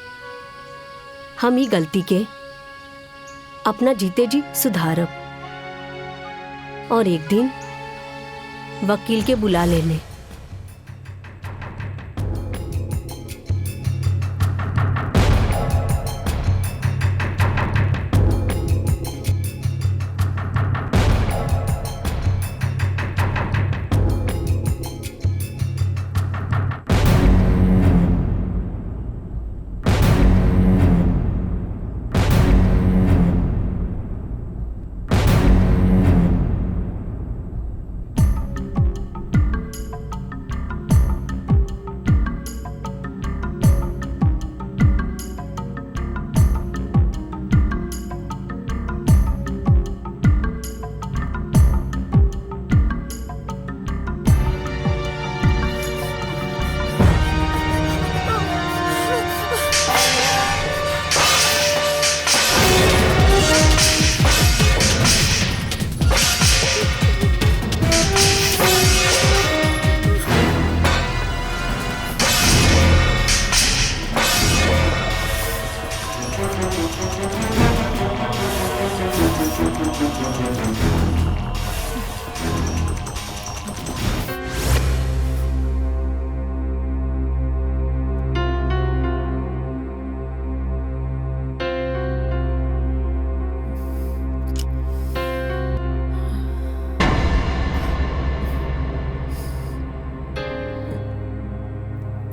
हम ई गलती के अपना जीते जी सुधारब। और एक दिन वकील के बुला लेने।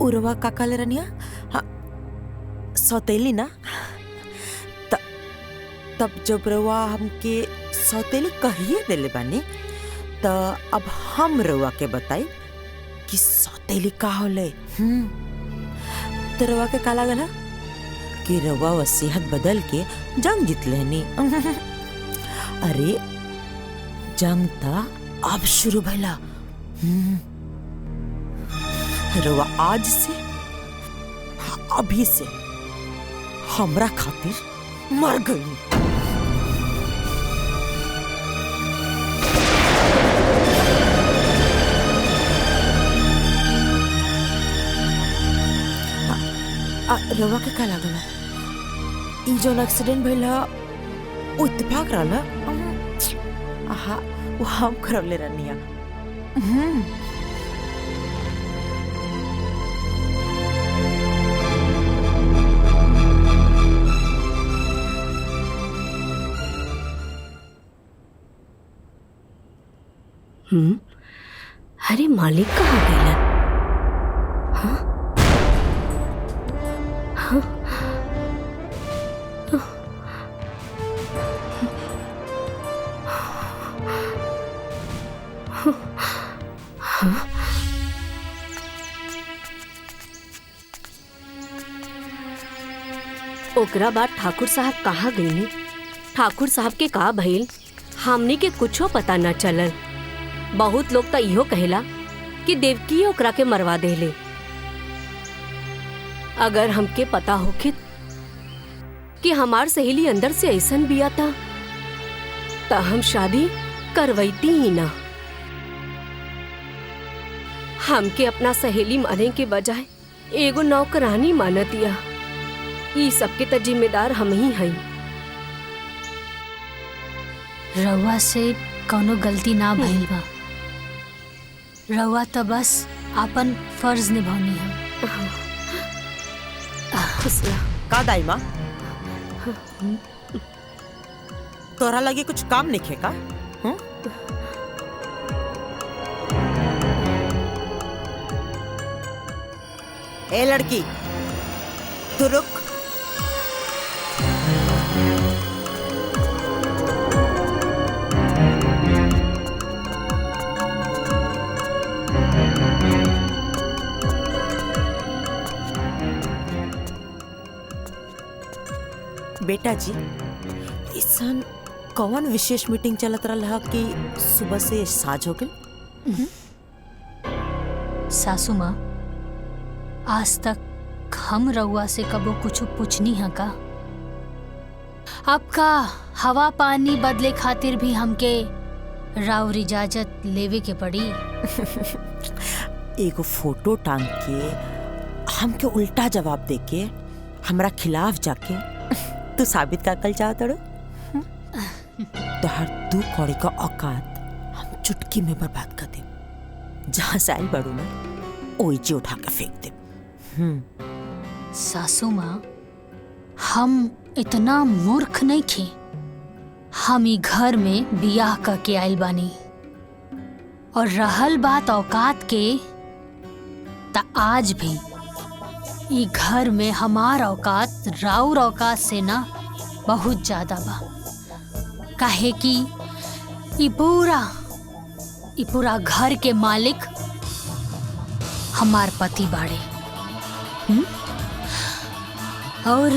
उरवा काका ले रनिया हाँ सौतेली ना तब जब रवा हमके सौतेली कहिए देले बानी त अब हम रवा के बताई कि सौतेली का होले। तो रवा के का लागल है कि रवा वसीयत बदल के जंग जीत लेनी। अरे जंग ता अब शुरू भइला। रवा आज से अभी से हमरा खातिर मर गई। रवा के का लागल ई जोन एक्सीडेंट भइल वो इत्तेफाक रहल। आहा वो हम करवले रहनिया।
अरे मालिक कहाँ गइलन? हाँ? हाँ? ओकरा बाद ठाकुर साहब कहाँ गईले? ठाकुर साहब के का भइल हमनी के कुछो पता न चलल। बहुत लोग तो इहो कहेला कि देवकी ओकरा के मरवा देले। अगर हमके पता होखित कि हमार सहेली अंदर से ऐसन बिया था तो हम शादी करवैती ही ना। हमके अपना सहेली माने के बजाय एगो नौकरानी मानतिया। ई सबके तो जिम्मेदार हम ही हई।
रउआ से कौनो गलती ना भइल बा। रउआ तो बस आपन फर्ज निभानी है।
का दाई माँ तोरा लगे कुछ काम नहीं खेका? ए लड़की तू रुक। बेटा जी इसन कौन विशेष मीटिंग चलत रहा कि सुबह से साझ हो गई?
सासू माँ आज तक हम रउआ से कबो कुछ पूछनी है का? आपका हवा पानी बदले खातिर भी हमके राउर इजाजत लेवे के पड़ी।
एगो फोटो टांग के हमके उल्टा जवाब देके हमरा खिलाफ जाके तू साबित का कल चाहत रो? तो हर दू कौड़ी का औकात हम चुटकी में बर्बाद कर दे। जहाँ से आई बड़ू ना ओइजे उठा के फेंक दे।
सासू माँ हम इतना मूर्ख नहीं थे। हम ही घर में बियाह करके आइल बानी और रहल बात औकात के ता आज भी ई घर में हमार औकात राउर औकात से ना बहुत ज्यादा बा। काहे कि ई पूरा घर के मालिक हमार पति बाड़े। और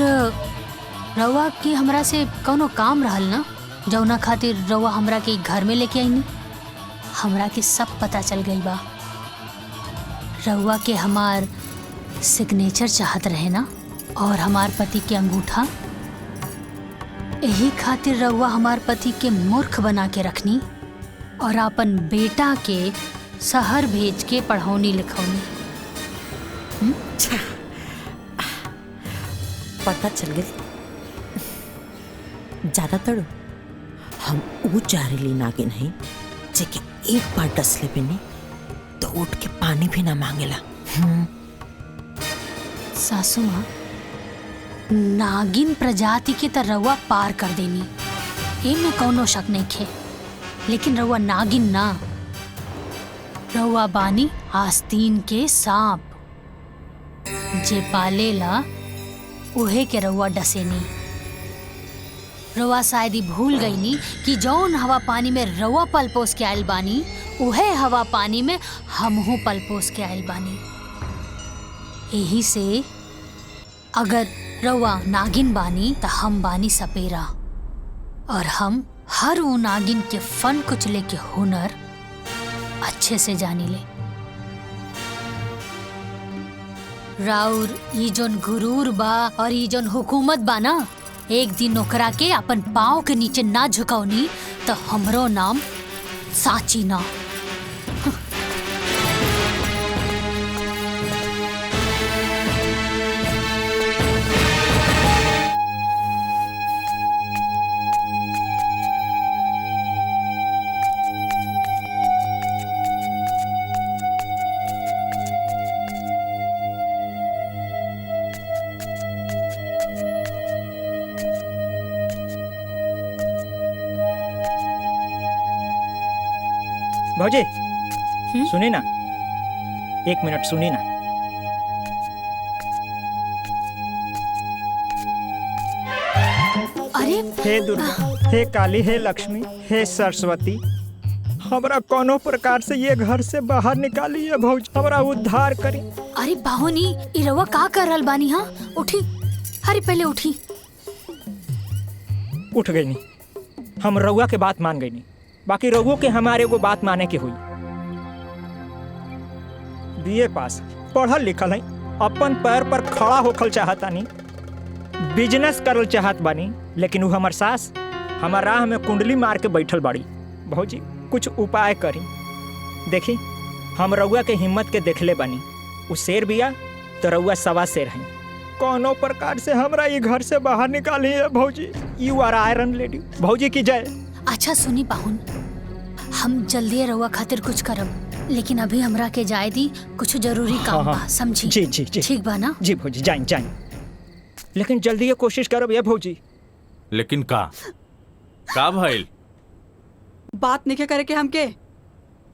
रउआ की हमरा से कौनो काम रहल ना जौना खातिर रउआ हमरा के घर में लेके आईनी। हमरा के सब पता चल गई बा। रउआ के हमार सिग्नेचर चाहत रहे ना और हमार पति के अंगूठा। यही खातिर रउआ हमार पति के मूर्ख बना के रखनी और अपन बेटा के शहर भेज के पढ़ौनी लिखौनी।
पता चल गई। ज्यादातर हम ऊ जहरीली नागिन नहीं जेके एक बार डसले पे नहीं तो उठ के पानी भी ना मांगेला।
सासू माँ नागिन प्रजाति के त रउआ पार कर देनी, एमे कौनो शक नहीं खे। लेकिन रउआ नागिन ना, रउआ बानी आस्तीन के सांप। जे पालेला उहे के रउआ डसेनी। रउआ शायद ही भूल गईनी कि जौन हवा पानी में रउआ पल पोस के आयल बानी उहे हवा पानी में हमहू पल पोस के आयल बानी। यही से अगर रउआ नागिन बानी त हम बानी सपेरा, और हम हर वो नागिन के फन कुचले के हुनर अच्छे से जानी ले। राउर ई जोन गुरूर बा और ई जोन हुकूमत बा ना, एक दिन ओकरा के अपन पाँव के नीचे ना झुकावनी तो हमरो नाम साची ना।
भौजी सुनी ना, 1 मिनट सुनी ना।
अरे
हे दुर्गा, हे काली, हे लक्ष्मी, हे सरस्वती, हमरा कोनो प्रकार से ये घर से बाहर निकालिए भौजी, हमरा उद्धार करी।
अरे बाहुनी, ई रउआ का कर रहल बानी? हाँ उठी, अरे पहले उठी।
उठ गई नहीं, हम रउआ के बात मान गई नहीं, बाकी रउओ के हमारे को बात माने के हुई। बीए पास, पढ़ल लिखल है, अपन पैर पर खड़ा होखल चाहता नहीं, बिजनेस करल चाहत बानी, लेकिन वो हमार सास हमार राह में कुंडली मार के बैठल बाड़ी। भौजी कुछ उपाय करी। देखी हम रउआ के हिम्मत के देखले बानी, वो शेर बिया तो रउआ सवा शेर है। कोनो प्रकार से हमरा ये घर से बाहर निकाली है भौजी। You are iron lady. भौजी की जय।
अच्छा सुनी पाहुन, हम जल्दी रउआ खातिर कुछ करब, लेकिन अभी हमरा के जाए दी, कुछ जरूरी काम बा, समझी?
जी जी जी
ठीक बा ना?
जी भौजी, जाइन जाइन, लेकिन जल्दी ये कोशिश करब ये भौजी।
लेकिन का भइल?
बात नहीं करे के हमके।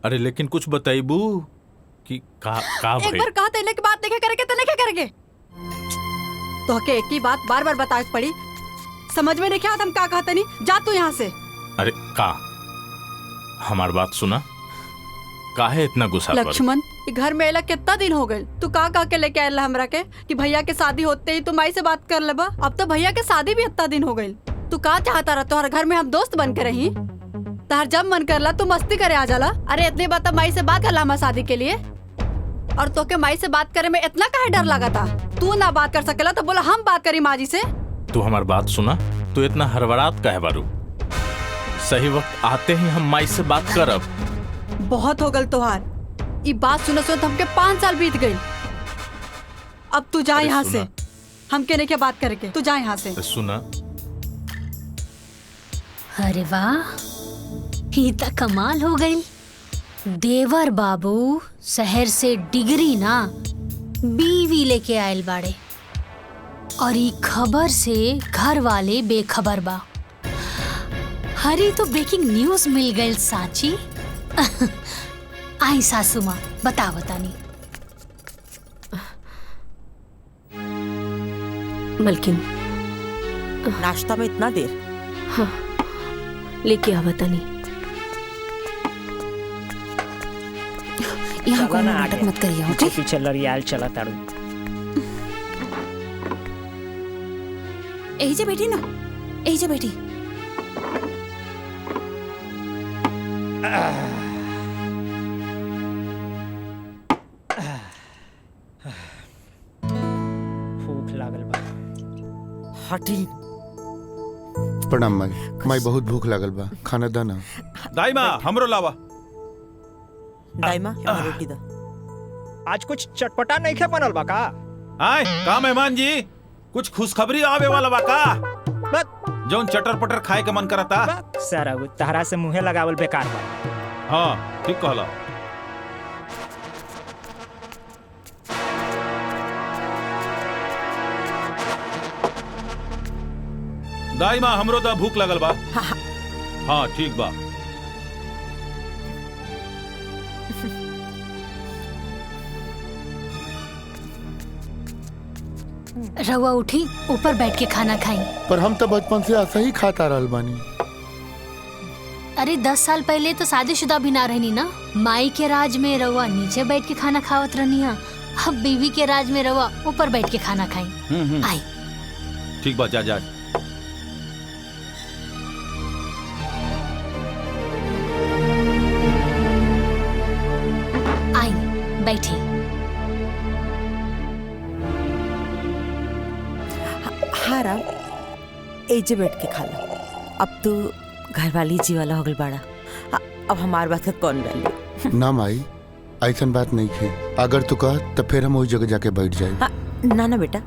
अरे लेकिन कुछ बताइबू कि का
एक
भइल?
बार कहा तेने की बात नहीं करे के, तो नहीं करे के। तो के एक ही बात बार बार बताए पड़ी, समझ में नहीं क्या हम का कहते नहीं। जा तू यहाँ से।
अरे का हमार बात सुना, काहे इतना गुस्सा पर?
लक्ष्मण, घर में अला कितना दिन हो गए, तू का के लेके आयल हमरा के कि भैया के शादी होते ही तू माई से बात कर लेबा। अब तो भैया के शादी भी इतना दिन हो गई, तू का चाहता रहा तोहर घर में हम दोस्त बन के रही? तहर जब मन करला तू मस्ती करे आ जाला। अरे इतनी बात माई से बात करला हमार शादी के लिए, और तो के माई से बात करे में इतना काहे डर लगा था? तू ना बात कर सकेला तो बोला हम बात करी माँ जी से।
तू हमार बात सुना, तू इतना हड़बड़ात काहे बारू? सही वक्त आते ही हम माई से बात करब।
बहुत हो गल तोहार, ये बात सुनो सुनो हमके 5 साल बीत गई। अब तू जा यहाँ से, हम कहने के बात करके तू जा यहाँ से।
सुना,
अरे वाह, ये तो कमाल हो गई। देवर बाबू शहर से डिग्री ना बीवी लेके आयल बाड़े, और ये खबर से घर वाले बेखबर बा। हरी तो ब्रेकिंग न्यूज मिल गई साची। आई सासू माँ, बता बतानी।
मलकिन,
नाश्ता में इतना देर?
हाँ, लेके आ बतानी।
यहाँ कोई नाटक मत करिए, ओके?
पीछे लड़ियाल चला ताड़ू।
यही से बैठी ना, यही से बैठी।
भूख लागल बा।
हटी।
प्रणाम माई। माई बहुत भूख लागल बा, खाना दा ना।
दाई माँ हमरो लावा।
दाई माँ रोटी दा।
आज कुछ चटपटा नहीं खे बनल बा का?
आय का मेहमान जी, कुछ खुशखबरी आवे वाला बा का? जौन चटर पटर खाए के मन करता।
सारा वो तहरा से मुँहे लगावल बेकार बा।
हाँ ठीक कहला। दाई माँ हमरो दा भूख लगल बा। हाँ ठीक बा।
रहुआ उठी, ऊपर बैठ के खाना खाई।
पर हम तो बचपन से ऐसा ही खाता रहल बानी।
अरे 10 साल पहले तो शादीशुदा भी ना रहनी ना। माई के राज में रहुआ नीचे बैठ के खाना खावत रहनी है, अब बीवी के राज में रहुआ ऊपर बैठ के खाना खाई। आई
ठीक बात, जा जा।
आई बैठी।
हाँ राम, एजे बैठ के खा लो। अब तू घर वाली जी वाला हो गल बाड़ा, अब हमार बात का कौन डाली?
ना माई, ऐसन बात नहीं है। अगर तू कह तो फिर हम वही जगह जाके बैठ जाए।
ना ना बेटा,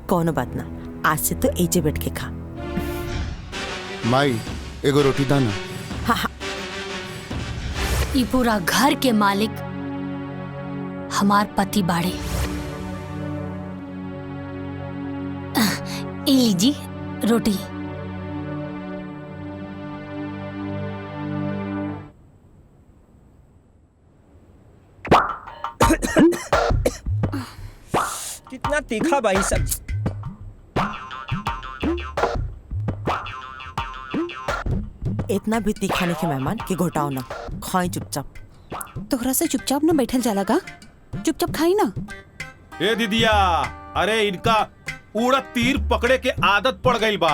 कोनो बात ना, आज से तो एजे बैठ के खा।
माई एगो रोटी दाना।
हाँ हाँ। ये पूरा घर के मालिक हमार पति बाड़े। ए लीजी रोटी।
कितना तीखा भाई सब्जी।
इतना भी तीखा नहीं के मेहमान कि घोटाओ ना, खाई चुपचाप।
तोहरा से चुपचाप ना बैठल जाला का, चुपचाप खाई ना।
ए दीदिया, अरे इनका उड़द तीर पकड़े के आदत पड़ गई बा।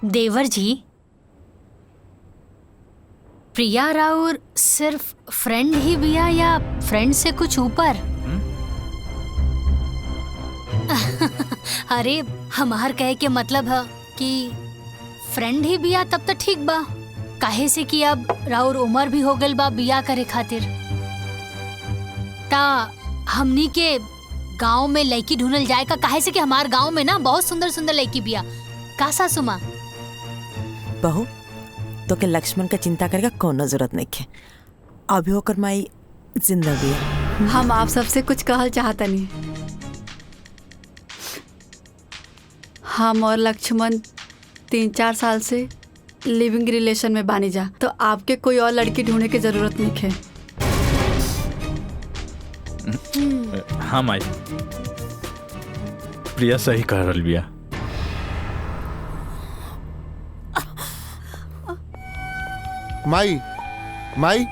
देवर जी, प्रिया राउर सिर्फ फ्रेंड ही बिया या फ्रेंड से कुछ ऊपर? अरे हमार कहे के मतलब है कि फ्रेंड ही बिया तब तो ठीक बा, काहे से कि अब राउर उम्र भी हो गल बा बिया करे खातिर। ता हमनी के गांव में लड़की ढूंढल जाए का, काहे से कि हमार गांव में ना बहुत सुंदर सुंदर लड़की बिया। का सासू माँ?
बहू तो के लक्ष्मण का चिंता करेगा कोनो जरूरत नहीं है, अभी होकर माई जिंदा भी है।
हम आप सबसे कुछ कहल चाहता नहीं। हम और लक्ष्मण 3-4 साल से लिविंग रिलेशन में बानी जा, तो आपके कोई और लड़की ढूंढने की जरूरत नहीं है।
हाँ माई, प्रिया सही कह रही बिया।
माई माई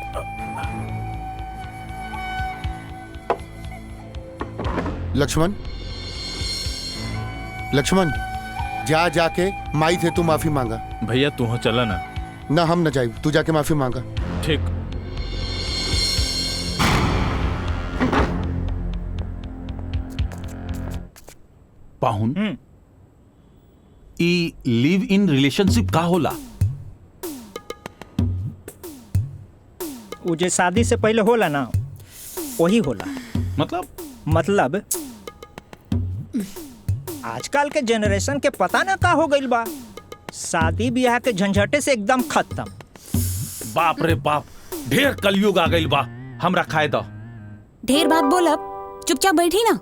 लक्ष्मण लक्ष्मण, जा जाके माई से तू माफी मांगा।
भैया तू हो चला ना।
ना हम न जाए, तू जाके माफी मांगा।
ठीक।
पाहुन, ई लिव इन रिलेशनशिप का होला?
वो जो शादी से पहले होला ना, वही होला।
मतलब
आजकल के जनरेशन के पता ना का हो गइल बा, शादी ब्याह के झंझटे से एकदम खत्म।
बाप रे बाप, ढेर कलयुग आ गइल बा। हमरा खाए दो।
ढेर बात बोलब, चुपचाप बैठी ना।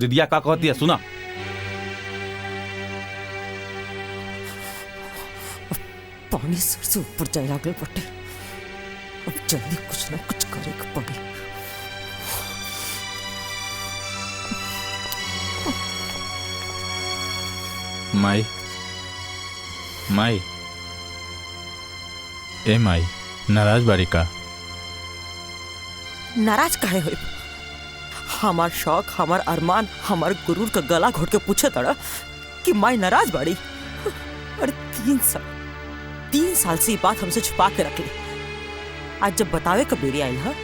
दीदिया का कहती है सुना।
पानी सर से ऊपर जाए लागल बटे, अब जल्दी कुछ ना कुछ करे के पड़ी।
माई माई, ए माई, नाराज बारी का?
नाराज काहे होई? हमार शौक, हमार अरमान, हमार गुरूर का गला घोट के पूछे तड़ा कि माई नाराज बाड़ी। अरे 3 साल से ये बात हमसे छुपा के रख ली। आज जब बतावे का बेरी आयल है,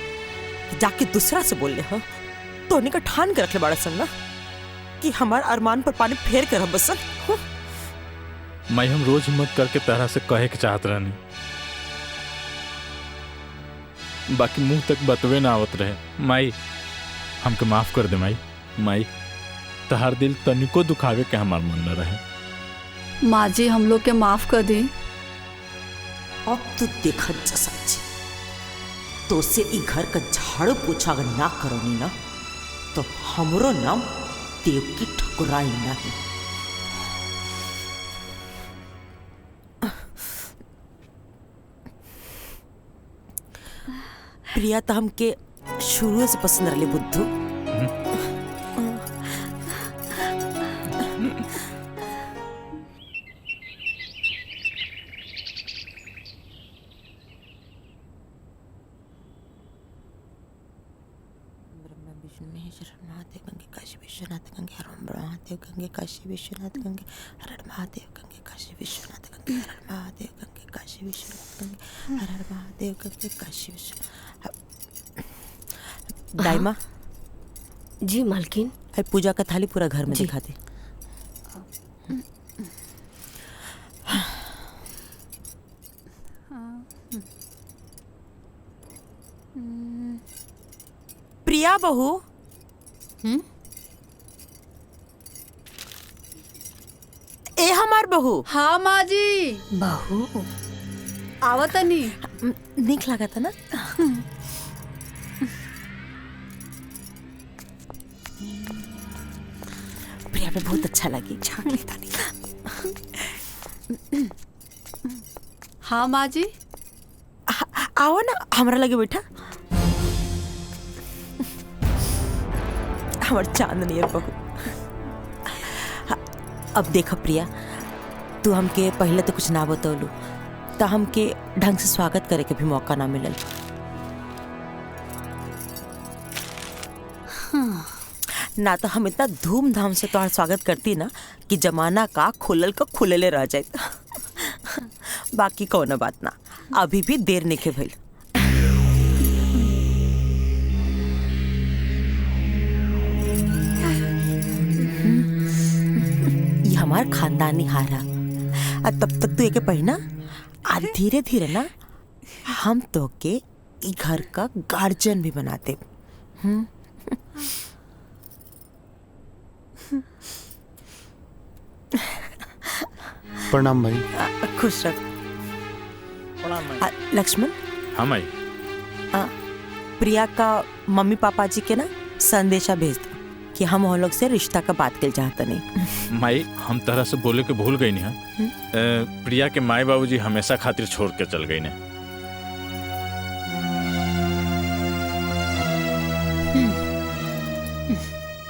जाके दूसरा से बोल ले हा, तो उन्हें का ठान के रख ले बड़ा सन ना कि हमार अरमान पर पानी फेर कर हम बसन।
माई हम रोज हिम्मत करके तरह से कहे के चाहत रहनी, बाकी मुंह तक बतवे ना आवत रहे। माई हमके माफ कर दे माई। माई तहार दिल तनिको दुखावे के हमार मन न रहे।
माँ जी हम लोग के माफ कर दी।
अब तू देखत जा सच्ची, तो से ई घर का झाड़ू पोछा अगर ना करोनी ना, तो हमरो नाम देव की ठकुराई नहीं। प्रिया तो हमके शुरू से पसंद रही बुद्धू। महादेव गंगे काशी विश्वनाथ गंगे हर महादेव गंगे काशी विश्वनाथ गंगे हर महादेव गंगे काशी विश्वनाथ गंगे हर महादेव गंगे काशी विश्वनाथ गंगे हर महादेव गंगे काशी विश्वनाथ। दाइमा।
जी मालकिन।
पूजा का थाली पूरा घर में दिखा दे। प्रिया बहू। ए हमार बहू।
हाँ माँ जी।
बहू
आवतनी।
निक लगा था ना। प्रिया पे बहुत अच्छा लगी।
हाँ माँ जी।
आओ ना हमारा लगे बैठा। हमार चांदनी है बहू। अब देखो प्रिया, तू हमके पहले तो कुछ ना बतौलू तो हमके ढंग से स्वागत करे के भी मौका ना मिलल। ना तो हम इतना धूमधाम से तुम्हारा स्वागत करती ना कि जमाना का खुलल का खुलेले रह जाए। बाकी कौन बात ना, अभी भी देर नहीं के भइल। हमार खानदानी हारा। तब तक तू एक पढ़ना और धीरे धीरे ना हम तो के ई घर का गार्जियन भी बनाते।
प्रणाम भाई।
खुश रख। लक्ष्मण।
हाँ माई।
प्रिया का मम्मी पापा जी के ना संदेशा भेज दो कि हम वो लोग से रिश्ता का बात कर चाहते नहीं।
माई हम तरह से बोले के भूल गई नहीं। प्रिया के माए बाबूजी हमेशा खातिर छोड़ के चल गई ने।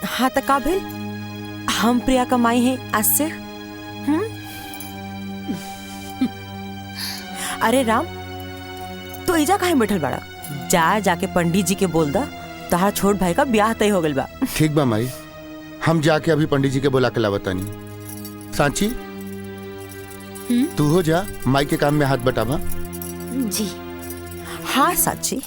हाँ तो का भेल, हम प्रिया का माई हैं आज से। अरे राम, तो इजा कहीं बैठल बड़ा, जाके पंडित जी के बोल दा तहार छोट भाई का ब्याह तय हो गल बा।
ठीक बा माई, हम जाके अभी पंडित जी के बोला के लावतानी। सांची तू हो जा, माई के काम में हाथ बटावा।
जी
हाँ सांची।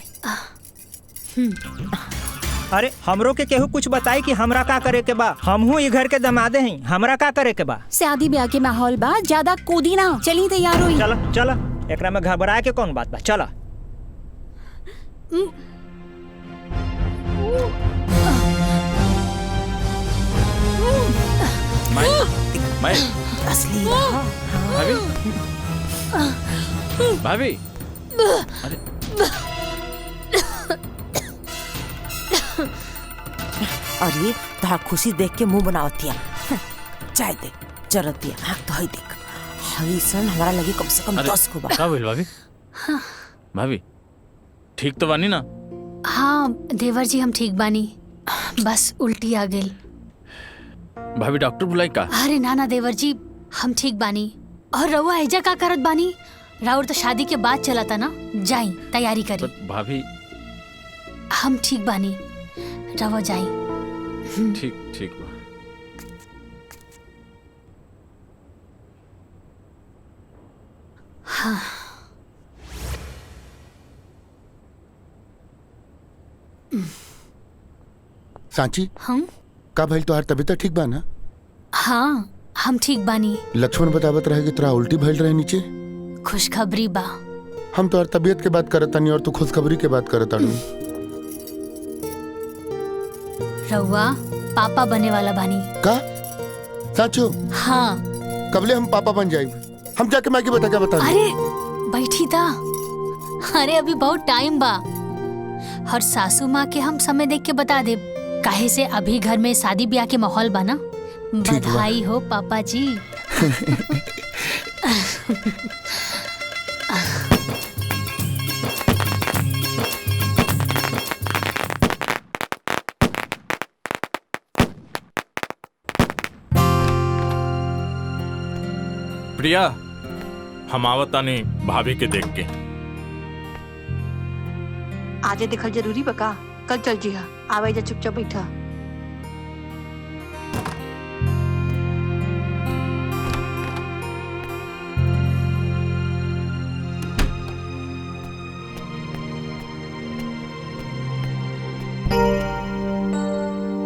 अरे हमरो के केहू कुछ बताई कि हमरा का करे के बा। हमहू ई घर के दमादे हैं, हमरा का करे के बा।
शादी ब्याह के माहौल बा, ज्यादा कूदी ना, चली तैयार होई।
चला चला, एकरा में घबराए के कौन बात बा, चला।
माई
असली
भाभी। अरे
और ये तहार खुशी देख के मुंह बनावती है। चाय दे जरूरत है। हाँ तो देख हई सन हमारा लगी कम से कम 10 को बा।
का भइल भाभी? भाभी ठीक तो बानी ना?
हाँ देवर जी हम ठीक बानी, बस उल्टी आ गई।
भाभी डॉक्टर बुलाई का?
अरे ना देवर जी हम ठीक बानी। और रउआ एजा का करत बानी? राउर तो शादी के बाद चला था ना, जाई तैयारी करी।
भाभी
हम ठीक बानी, रवा जाई।
ठीक ठीक बा।
हाँ।
सांची
हम
का भइल, तोहार तबीयत ठीक बा ना?
हाँ हम ठीक बानी।
लक्ष्मण बतावत रहे कि तोरा उल्टी भइल रहे नीचे।
खुशखबरी बा।
हम तोहार तबीयत के बात करत तानी और तू खुशखबरी के बात करत तानी।
रउआ पापा बने वाला बानी
का? साचो?
हाँ।
कबले हम पापा बन जाए? हम जाके माँ की बता क्या बता?
अरे बैठी था। अरे अभी बहुत टाइम बा, और सासू माँ के हम समय देख के बता दे, काहे से अभी घर में शादी ब्याह के माहौल बना। बधाई हो पापा जी।
प्रिया, हम आवतानी भाभी के देख के।
आजे देखल जरूरी बका, कल चल जिहा। आवे जा, चुपचाप बैठा।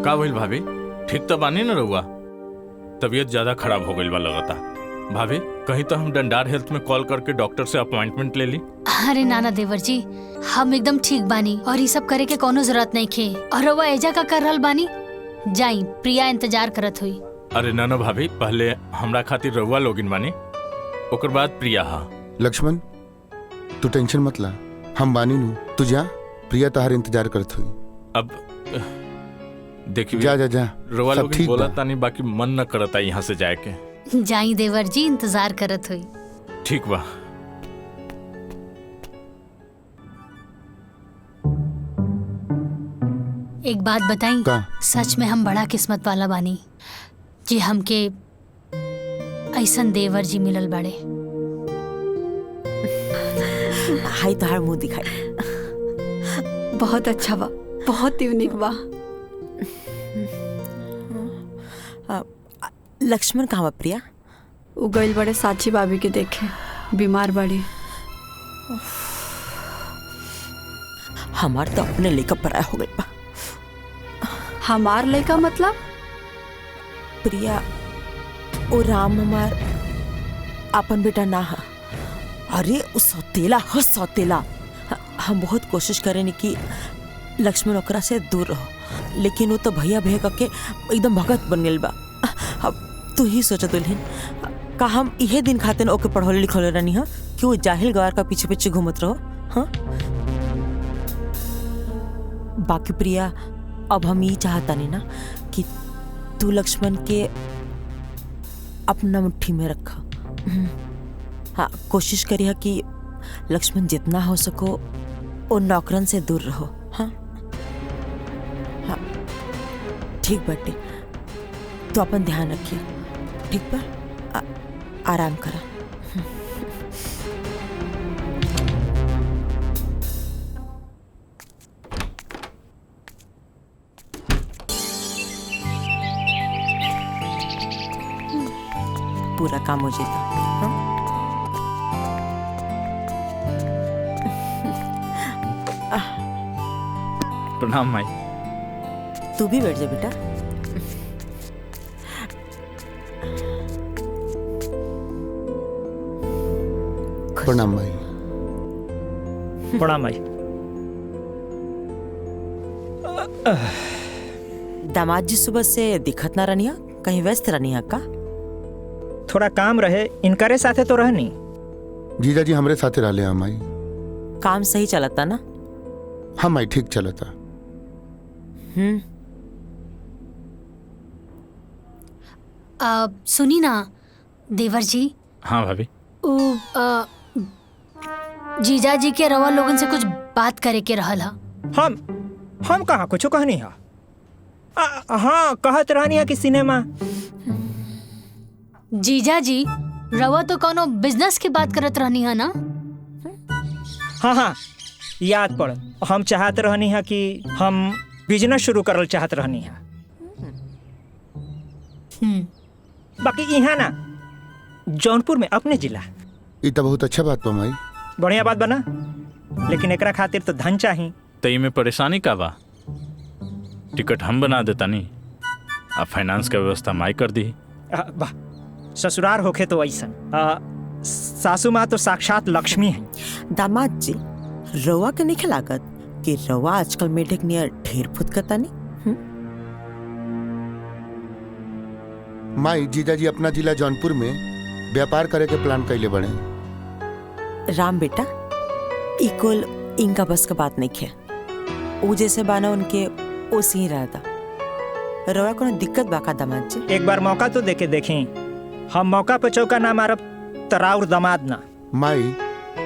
का भइल भाभी? ठीक तो बानी न रहुआ? तबीयत ज्यादा खराब हो गई बा लगता। भाभी कहीं तो हम डंडार हेल्थ में कॉल करके डॉक्टर से अपॉइंटमेंट ले ली।
अरे नाना देवर जी, हम एकदम ठीक बानी और ये सब करे के कोनो जरूरत नहीं खे। और रउआ एजा का कर रहल बानी? जाई, प्रिया इंतजार करत हुई।
अरे ना भाभी, पहले हमरा खातिर रहुआ लोगिन बानी, ओकर बाद प्रिया। हा
लक्ष्मण, तू टेंशन मत ला, हम बानी नु। तू जा, प्रिया तहार इंतजार करत हुई।
अब देखिए,
जा जा जा,
रउआ
सब
लोगिन
ठीक
बोला
बा।
तानी, बाकी मन न करता यहाँ से जाए के।
जाई देवर जी, इंतजार करत हुई।
ठीक बा।
एक बात बताई, सच में हम बड़ा किस्मत वाला बानी जी, हमके ऐसन देवर जी मिलल बड़े।
हाय तोहार मुंह दिखाई।
बहुत अच्छा बा, बहुत यूनिक बा।
लक्ष्मण कहाँ बा प्रिया?
उ गइल बड़े साची भाभी के देखे, बीमार बड़ी।
हमार तो अपने लेकर पराया हो गई बा।
हमार लड़का मतलब?
प्रिया, ओ राम हमार अपन बेटा ना हा। अरे उ सौतेला ह, सौतेला। हम बहुत कोशिश करें कि लक्ष्मण ओकरा से दूर रहो, लेकिन वो तो भैया भैया करके एकदम भगत बन गइल बा। अब तू ही सोच दुल्हन, का हम इहे दिन खातिर ओके पढ़ौले लिखौले रहनी हा कि वो जाहिल गवार का पीछे पीछे घूमत रहो? हाँ, बाकी प्रिया, अब हम ये चाहता नहीं ना कि तू लक्ष्मण के अपना मुट्ठी में रखा। हाँ, कोशिश करिए कि लक्ष्मण जितना हो सको वो नौकरन से दूर रहो। हाँ हाँ, ठीक बाटे। तो अपन ध्यान रखिए, ठीक बा? आराम करा। पूरा काम हो जाएगा।
प्रणाम माई।
तू भी बैठ जा बेटा।
प्रणाम भाई।
प्रणाम भाई।
दामाद जी सुबह से दिखत ना रनिया, कहीं व्यस्त रनिया का?
थोड़ा काम रहे, इनकरे साथे तो रहनी।
जीजा जी हमरे साथे रहले हम आई।
काम सही चलता ना?
हम आई ठीक चलता।
सुनी ना देवर जी।
हाँ भाभी।
जीजा जी के रवा लोगन से कुछ बात करे के रहल हा।
हम कहाँ कुछ कहनी हा। हाँ, कहत रहनी है कि सिनेमा।
जीजा जी, रवा तो कोनो बिजनेस की बात करत रहनी है ना?
हाँ हाँ, याद पड़। हम चाहत रहनी है कि हम बिजनेस शुरू करल चाहत रहनी है। बाकी यहाँ ना, जौनपुर में अपने जिला।
ये तो बहुत अच्छा बात बा माई।
बढ़िया बात बना, लेकिन एकरा खातिर तो धन चाहिए।
तई में परेशानी का बा? टिकट हम बना देता नहीं, अब फाइनेंस का व्यवस्था माई कर दी।
वाह, ससुराल होके तो ऐसा। सासू माँ तो साक्षात लक्ष्मी है।
दामाद जी, रवा के नहीं लागत कि रवा आजकल मेढक नियर ढेर फुदकता नहीं?
माई, जीजा जी अपना जिला जौनपुर में व्यापार करे के प्लान कैले बड़े।
राम बेटा, इकुल इनका बस का बात नहीं है। वो जैसे बाना उनके ओसी ही रहता। रवा को दिक्कत बाका दामाद जी?
एक बार मौका तो देके देखें। हम मौका पे चौका ना मारब, तराउर दामाद ना।
माई,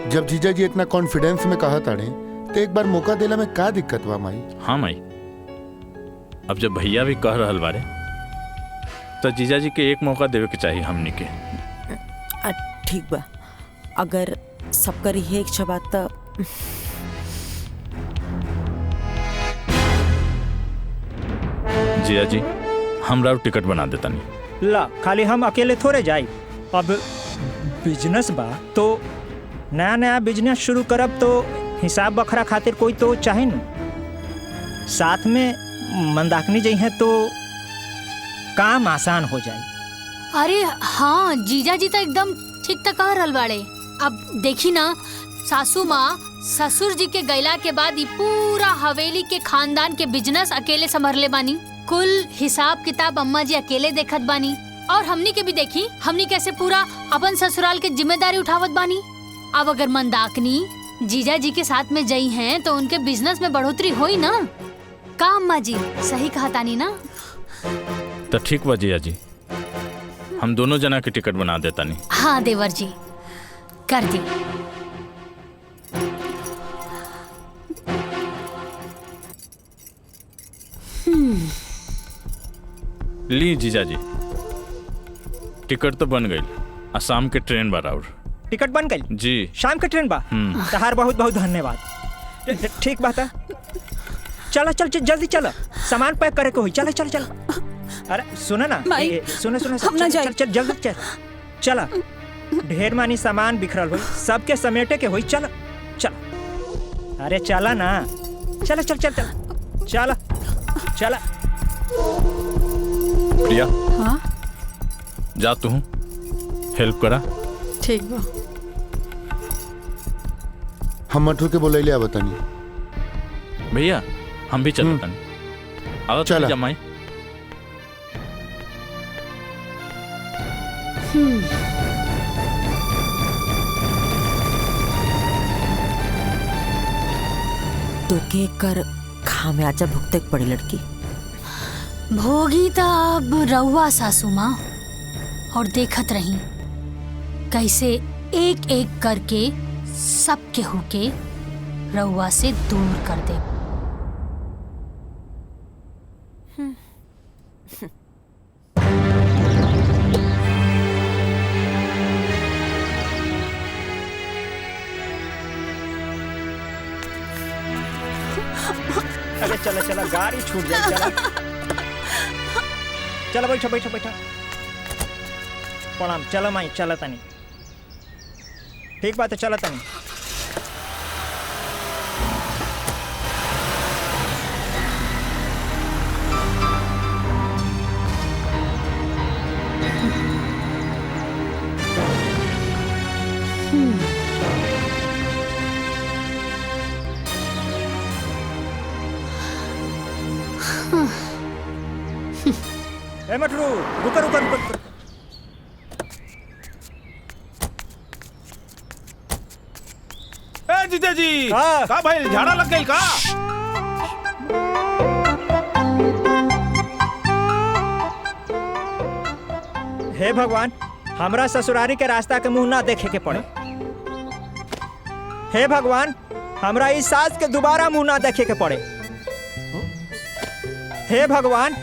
जब जीजा जी इतना कॉन्फिडेंस में कहा ताड़े तो एक बार मौका देला में का दिक्कत बा माई?
हाँ माई, अब जब भैया भी कह रहल बारे तो जीजा जी के एक मौका देवे के चाहिए हमनी के।
ठीक बा, अगर सब करी है इच्छा बात तो
जिया जी हमरा टिकट बना देता नहीं।
ला खाली हम अकेले थोड़े जाए, अब बिजनेस बा तो नया नया बिजनेस शुरू करब तो हिसाब बखरा खातिर कोई तो चाहे न, साथ में मंदाकिनी जी हैं तो काम आसान हो जाए।
अरे हाँ जीजा जी तो एकदम ठीक तक कह रहल बाड़े। अब देखी ना, सासू माँ ससुर जी के गैला के बाद ये पूरा हवेली के खानदान के बिजनेस अकेले संभरले बानी। कुल हिसाब किताब अम्मा जी अकेले देखत बानी, और हमनी के भी देखी हमनी कैसे पूरा अपन ससुराल के जिम्मेदारी उठावत बानी। अब अगर मंदाकिनी जीजा जी के साथ में जई हैं तो उनके बिजनेस में बढ़ोतरी होई ना। का अम्मा जी सही कहा तानी ना?
तो ठीक बा जिया जी, हम दोनों जना के टिकट बना देता नहीं।
हाँ देवर जी कर दी।
ली जीजा जी, टिकट तो बन गई। असम के ट्रेन बा और
टिकट बन गई
जी,
शाम के ट्रेन बा। तहार बहुत बहुत धन्यवाद। ठीक बात है, चलो चल जल्दी चलो, सामान पैक करे को हुई। चलो चलो चलो। अरे सुनो ना, सुनो सुनो, चल चल जल्दी चल, चला ढेर मानी सामान बिखरल हुई, सबके समेटे के हुई। चलो चलो, अरे चला ना, चलो चल चल चल चला चला।
प्रिया
हाँ
जा तू हेल्प करा।
ठीक बा।
हम मठू के बोले लिया बतानी
भैया, हम भी चलता नहीं। अगर
चला
जमाई
तो के कर खामियाजा भुगते पड़ी लड़की।
भोगी तो अब रउआ सासू माँ, और देखत रही कैसे एक एक करके सबके होके रउआ से दूर कर दे।
अरे चला चला, गाड़ी छूट जाए। चला चलो, बैठो बैठो बैठो। प्रणाम। चलो माई, चला तनी। ठीक बात है, चला तनी। ए मटरू, रुको रुको रुको रुको।
ए जीजा जी, का भाई झाड़ा लग गई का?
हे भगवान, हमरा ससुरारी के रास्ता के मुंह ना देखे के पड़े। हे भगवान, हमरा इस सास के दोबारा मुंह ना देखे के पड़े। हे भगवान,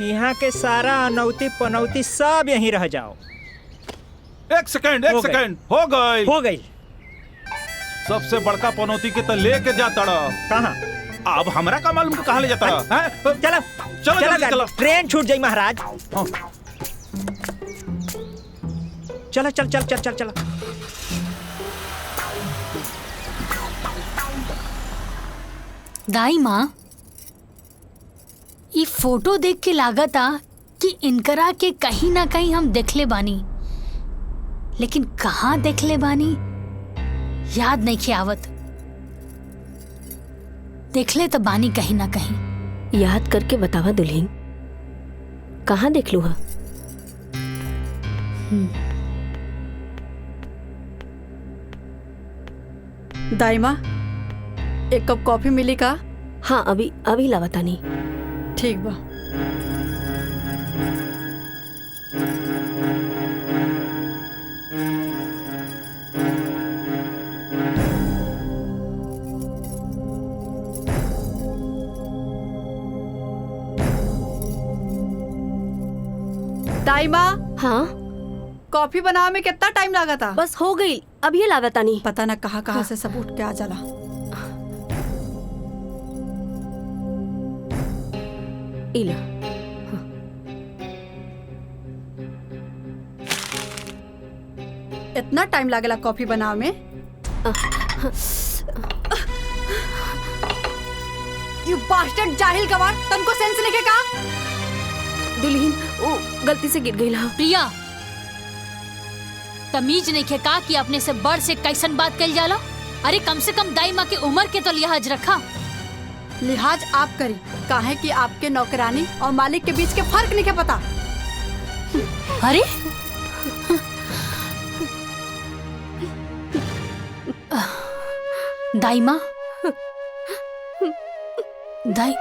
यहाँ के सारा अनौती पनौती सब यहीं रह जाओ।
एक सेकंड हो गई
हो गई।
सबसे बड़का पनौती के तो लेके जाता
कहाँ?
अब हमरा का मालूम कि कहाँ ले जाता
चलो
चलो
चलो,
चलो
ट्रेन छूट जाई महाराज। चलो चल चल चल चल चल।
दाई माँ, ये फोटो देख के लागता कि इनकरा के कहीं ना कहीं हम देखले बानी, लेकिन कहाँ देखले बानी याद नहीं के आवत। देखले तो बानी कहीं ना कहीं।
याद करके बतावा दुल्हन, कहाँ देख लू?
दाई माँ, एक कप कॉफी मिली का?
हाँ अभी अभी लावतानी।
ठीक बा। दाई माँ,
हाँ
कॉफी बनावे में कितना टाइम लगा था?
बस हो गई, अब ये लागता नहीं।
पता न कहाँ से सब उठ के आ जाला।
इला
इतना टाइम लागेला कॉफी बनावे में? यू बास्टर्ड जाहिल गवार, तनको सेंस नहीं के का?
दुल्हन वो गलती से गिर गई।
प्रिया, तमीज नहीं खे का कि अपने से बड़ से कैसन बात कल जाला? अरे कम से कम दाई माँ की उम्र के तो लिहाज रखा।
लिहाज आप करी, काहे कि आपके नौकरानी और मालिक के बीच के फर्क नहीं के पता।
अरे दाई माँ, दाई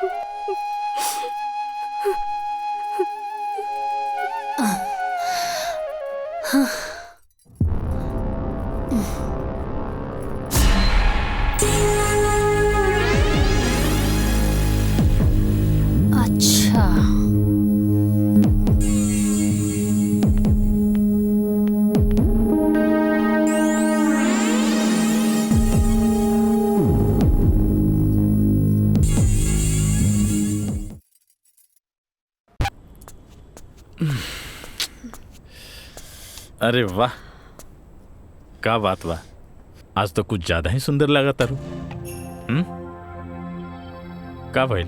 अच्छा,
अरे वाह, का बात बा, आज तो कुछ ज्यादा ही सुंदर लगा तारू। का भइल?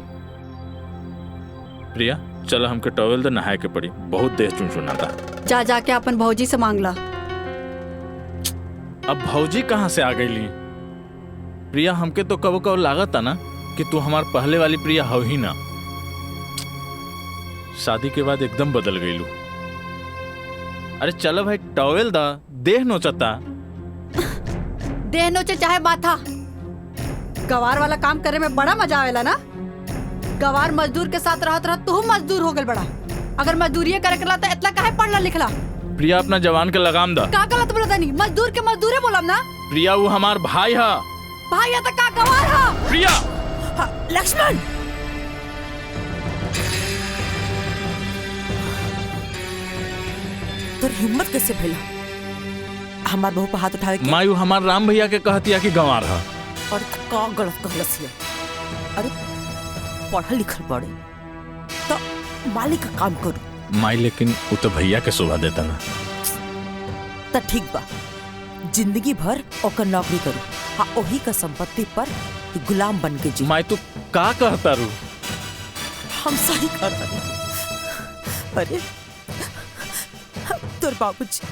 प्रिया चलो हमके टॉवेल दे, नहाए के पड़ी, बहुत देर चुनचुना था।
जा जाके अपन भौजी से मांग ला।
अब भौजी कहाँ से आ गई? प्रिया हमके तो कबो कबो लागत था ना कि तू हमार पहले वाली प्रिया हो ही ना। शादी के बाद एकदम बदल गई लू। अरे चलो भाई टॉवेल दा, देह नोचता।
देह नोचे चाहे माथा, गवार वाला काम करे में बड़ा मजा आवेला ना। गवार मजदूर के साथ रहत रहत तू मजदूर हो गल बड़ा। अगर मजदूरी करे करला तो इतना काहे पढ़ला लिखला?
प्रिया अपना जवान के लगाम दा।
का गलत बोलता नहीं, मजदूर के मजदूरे बोलम ना।
प्रिया वो हमार भाई हा।
भाई है तो का गवार हा?
प्रिया
लक्ष्मण, तोर हिम्मत कैसे भइला हमार बहू पर हाथ उठावे के?
मायू हमार राम भैया के कहतिया कि गंवार हा।
और का गलत कहलसिया? अरे पढ़ल लिखल बड़े तो मालिक का काम करू।
माई लेकिन वो तो भैया के शोभा देता ना।
त ठीक बा, जिंदगी भर ओकर नौकरी करू, हाँ ओही का संपत्ति पर गुलाम बन के जी।
माई तू का कहता रू?
हम सही कहता नहीं। अरे तोर बाबूजी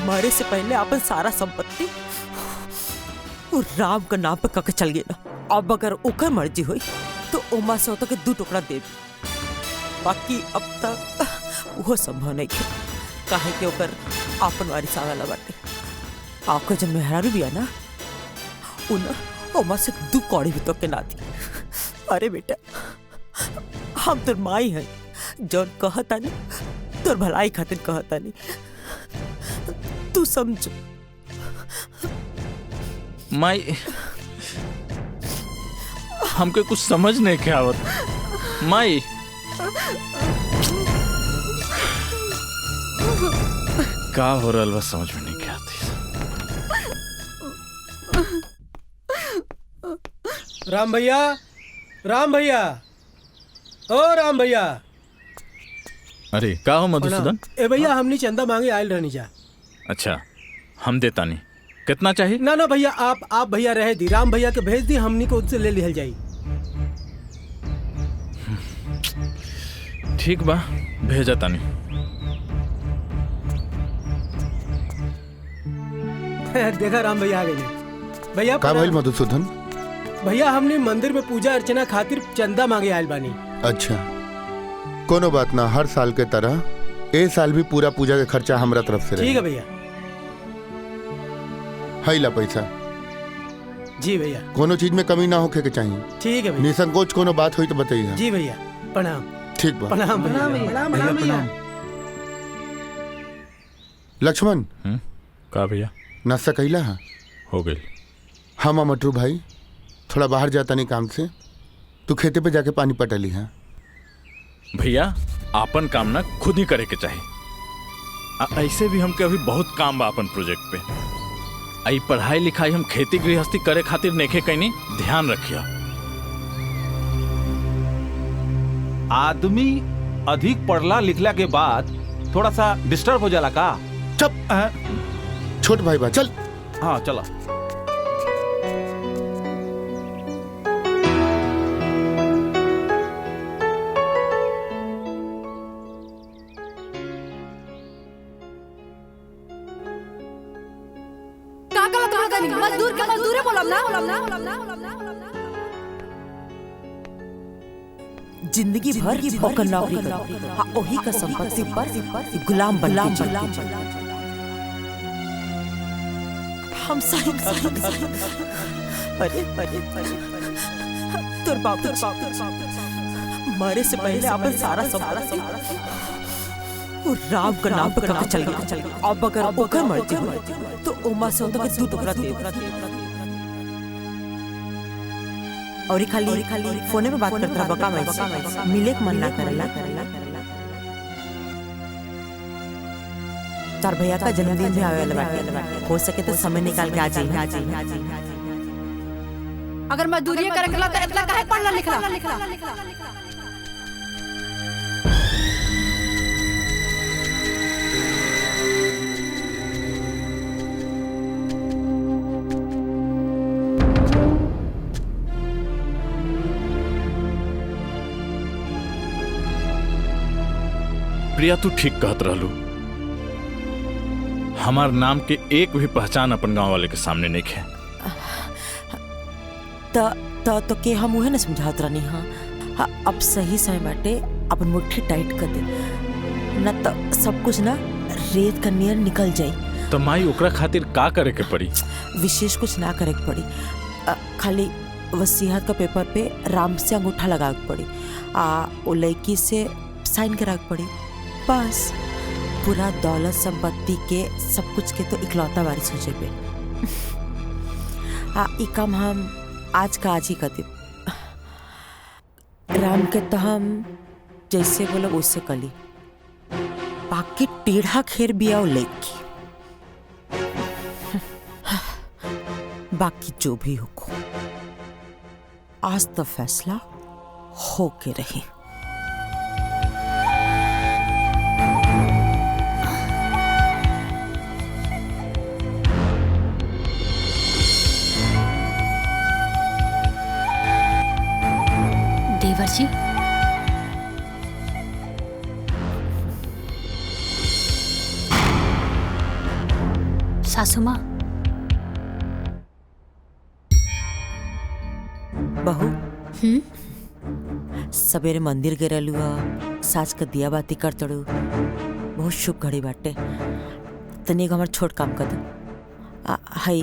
मरे से पहले अपन सारा संपत्ति और राम का नाम पे कके चल गए ना। अब अगर ओकर मर्जी हुई तो ओमा से होता के 2 टुकड़ा दे दे, बाकी अब तक वो संभव नहीं है। काहे के ओकर आपन वारिस आवेला बाटे। आपका जब मेहरारू भी है ना, उन ओमा से 2 कौड़ी भी तो के ना दी। अरे बेटा, हम तोर माई है, जौन कहता नहीं तोर भलाई खातिर कहता नहीं, तू समझ।
माई हमके कुछ समझ नहीं के आवत। माई का हो रहा बस समझ में नहीं के आती।
राम भैया, राम भैया, ओ राम भैया।
अरे का हो मधुसूदन?
ए भैया हमनी चंदा मांगे आयल रहनी जा।
अच्छा हम देता नहीं, कितना चाहिए?
ना ना भैया, आप भैया रह दी, राम भैया के भेज दी, हमनी को उससे ले लिहल जाई।
ठीक बा, भेजा तानी।
देखा राम भैया आ गए। भैया
का भइल मधुसूदन?
भैया हमने मंदिर में पूजा अर्चना खातिर चंदा मांगे आयल बानी।
अच्छा कोनो बात ना, हर साल के तरह ए साल भी पूरा पूजा के खर्चा हमरा तरफ से
ठीक है भैया।
है ला पैसा।
जी भैया।
कोनो चीज में कमी ना होखे के चाहिए।
ठीक है भैया।
निसंकोच कोनो बात हुई तो बताइए।
जी भैया, प्रणाम।
ठीक बा।
प्रणाम भैया।
लक्ष्मण
का भैया?
नाश्ता कैला है?
हो गई।
हाँ मटरू भाई, थोड़ा बाहर जाता नहीं काम से, तू खेते पे जाके पानी पटा ली है।
भैया आपन काम ना खुद ही करे के चाहिए। ऐसे भी हमके अभी बहुत काम बा अपन प्रोजेक्ट पे। आई पढ़ाई लिखाई हम खेती गृहस्थी करे खातिर नेखे कहीं ध्यान रखिया।
आदमी अधिक पढ़ला लिखला के बाद थोड़ा सा डिस्टर्ब हो जाला का।
चुप छोट भाई बा चल।
हाँ चला।
मजदूर के मजदूर बोलम ना।
जिंदगी भर ओकर नौकरी कर, हाँ ओही का संपत्ति पर गुलाम बन हम सही अरे तोर बाप मरे से पहले अपन सारा संपत्ति वो राम का नाम पे करके चल गया। अब अगर ओकर मर्जी हो तो ओमा से होता के 2 टुकड़ा दे और खाली फोने में बात करता बका मैं मिले के मन ना करला। तार भैया का जन्मदिन भी आवे वाला बाटे, हो सके तो समय निकाल के आ जाइए।
अगर मजदूरी करे तो इतना काहे पढ़ला लिखला।
प्रिया तू ठीक कहत रहलू। हमार नाम के एक भी पहचान अपन गांव वाले के सामने नहीं है।
तो के हम उहे न समझात रहनी। हाँ अब सही समय बाटे अपन मुट्ठी टाइट कर दे, न तो सब कुछ ना रेत का नियर निकल जाई।
तो माई ओकरा खातिर का करे के पड़ी?
विशेष कुछ ना करे के पड़ी, खाली वसीयत का पेपर पे राम से अंगूठा लगा के पड़ी, वो लड़की से साइन करा के पड़ी। बस पूरा दौलत संपत्ति के सब कुछ के तो इकलौता वारिस हो जाए। ई काम हम आज का आज ही कर दे। राम के तो हम जैसे बोलो उससे कली, बाकी टेढ़ा खेर बिया लेकी, बाकी जो भी हो आज तो फैसला हो के रही।
देवर जी, सासू माँ,
बहू सवेरे मंदिर गए रहलू, साज का दिया बाती कर तड़ू, बहुत शुभ घड़ी बाटे। तनी हमार छोट काम कर दो, हाई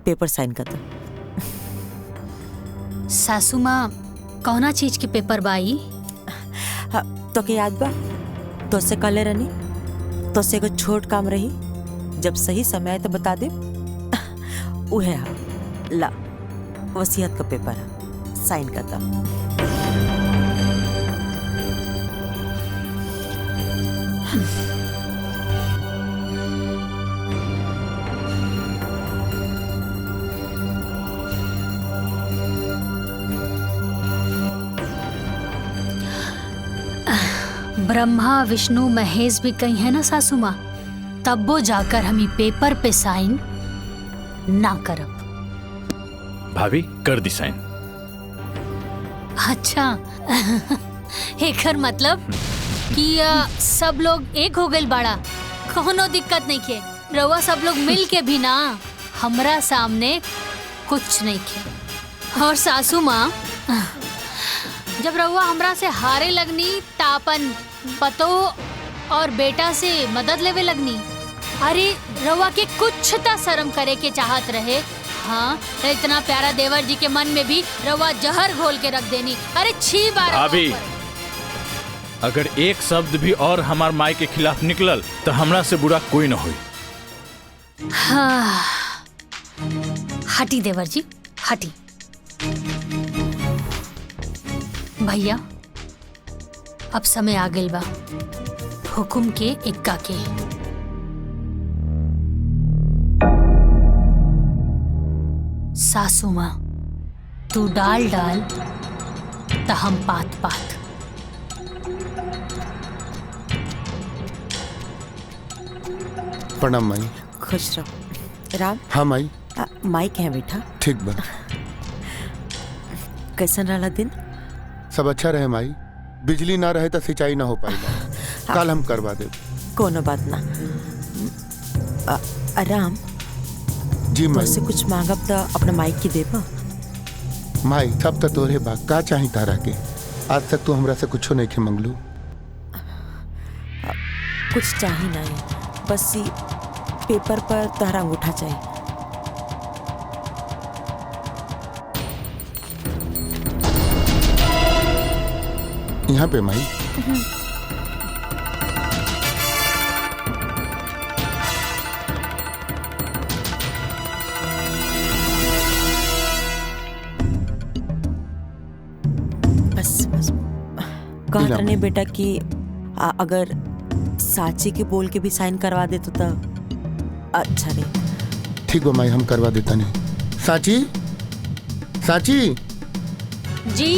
पेपर साइन कर दो।
सासू माँ कौना चीज के पेपर बाई?
तो के याद बा तो से कले रहनी, तो से को छोट काम रही, जब सही समय तो बता दे। उहे ला वसीयत का पेपर है, साइन करता।
ब्रह्मा विष्णु महेश भी कही है ना सासू माँ, तब वो जाकर हम पेपर पे साइन ना करब।
भाभी कर दी साइन।
अच्छा एकर मतलब कि सब लोग एक हो गए बाड़ा, कोनो दिक्कत नहीं के। रउआ सब लोग मिल के भी ना हमरा सामने कुछ नहीं के। और सासू माँ, जब रउआ हमरा से हारे लगनी तापन पतो और बेटा से मदद लेवे लगनी। अरे रउआ के कुछ ता शर्म करे के चाहत रहे। हाँ, इतना प्यारा देवर जी के मन में भी रउआ जहर घोल के रख देनी। अरे छी बार
अभी अगर एक शब्द भी और हमार माई के खिलाफ निकलल तो हमरा से बुरा कोई न होई।
हाँ, हटी देवर जी हटी। भैया अब समय आ गइल बा, हुकुम के इक्का के। सासू माँ तू डाल डाल त हम पात पात।
प्रणाम माई।
खुश रहो। राम।
हाँ माई।
माई कहाँ बेटा?
ठीक बा।
कैसन रहा दिन?
सब अच्छा रहे माई। बिजली ना रहे तो सिंचाई ना हो पाएगा। कल हम करवा दे।
कोनो बात ना। राम
जी माई।
तुझसे कुछ मांगब तो अपने माई की देबा?
माई सब तो तोरे बा, का चाही तारा के? आज तक तू हमरा से कुछो नहीं के मंगलू।
कुछ चाही नहीं, बस ये पेपर पर तारा अंगूठा चाहिए।
यहाँ पे माई।
बस बस कहत नहीं बेटा कि अगर साची के बोल के भी साइन करवा दे तो अच्छा रहे।
ठीक बा माई, हम करवा देता नहीं। साची, साची
जी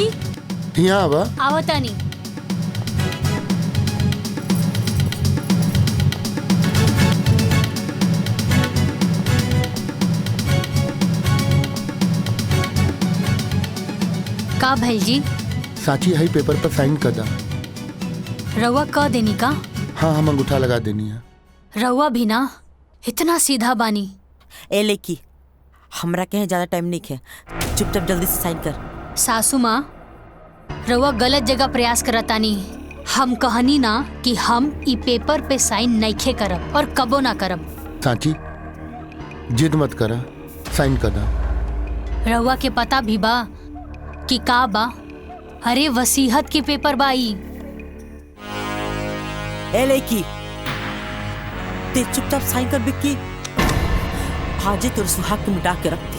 यहाँ आवा।
आवता नहीं। का भाई जी?
साची है पेपर पर साइन कर दा।
रउआ क देनी का?
हाँ हम अंगूठा लगा देनी है।
रउआ भी ना इतना सीधा बानी।
ए लेकी हमरा के ज्यादा टाइम नहीं है, चुपचाप जल्दी से साइन कर।
सासू माँ रउआ गलत जगह प्रयास करतानी। हम कहनी ना कि हम ई पेपर पे साइन नइखे करब और कबो ना करब।
साची जिद मत करा, साइन कर दा।
रउआ के पता भी बा कि का बा? अरे वसीहत के पेपर बाई।
ए लेकी ते चुपचाप साइन कर बिक्की। हाजे तोर सुहाग के मिटा के रखती।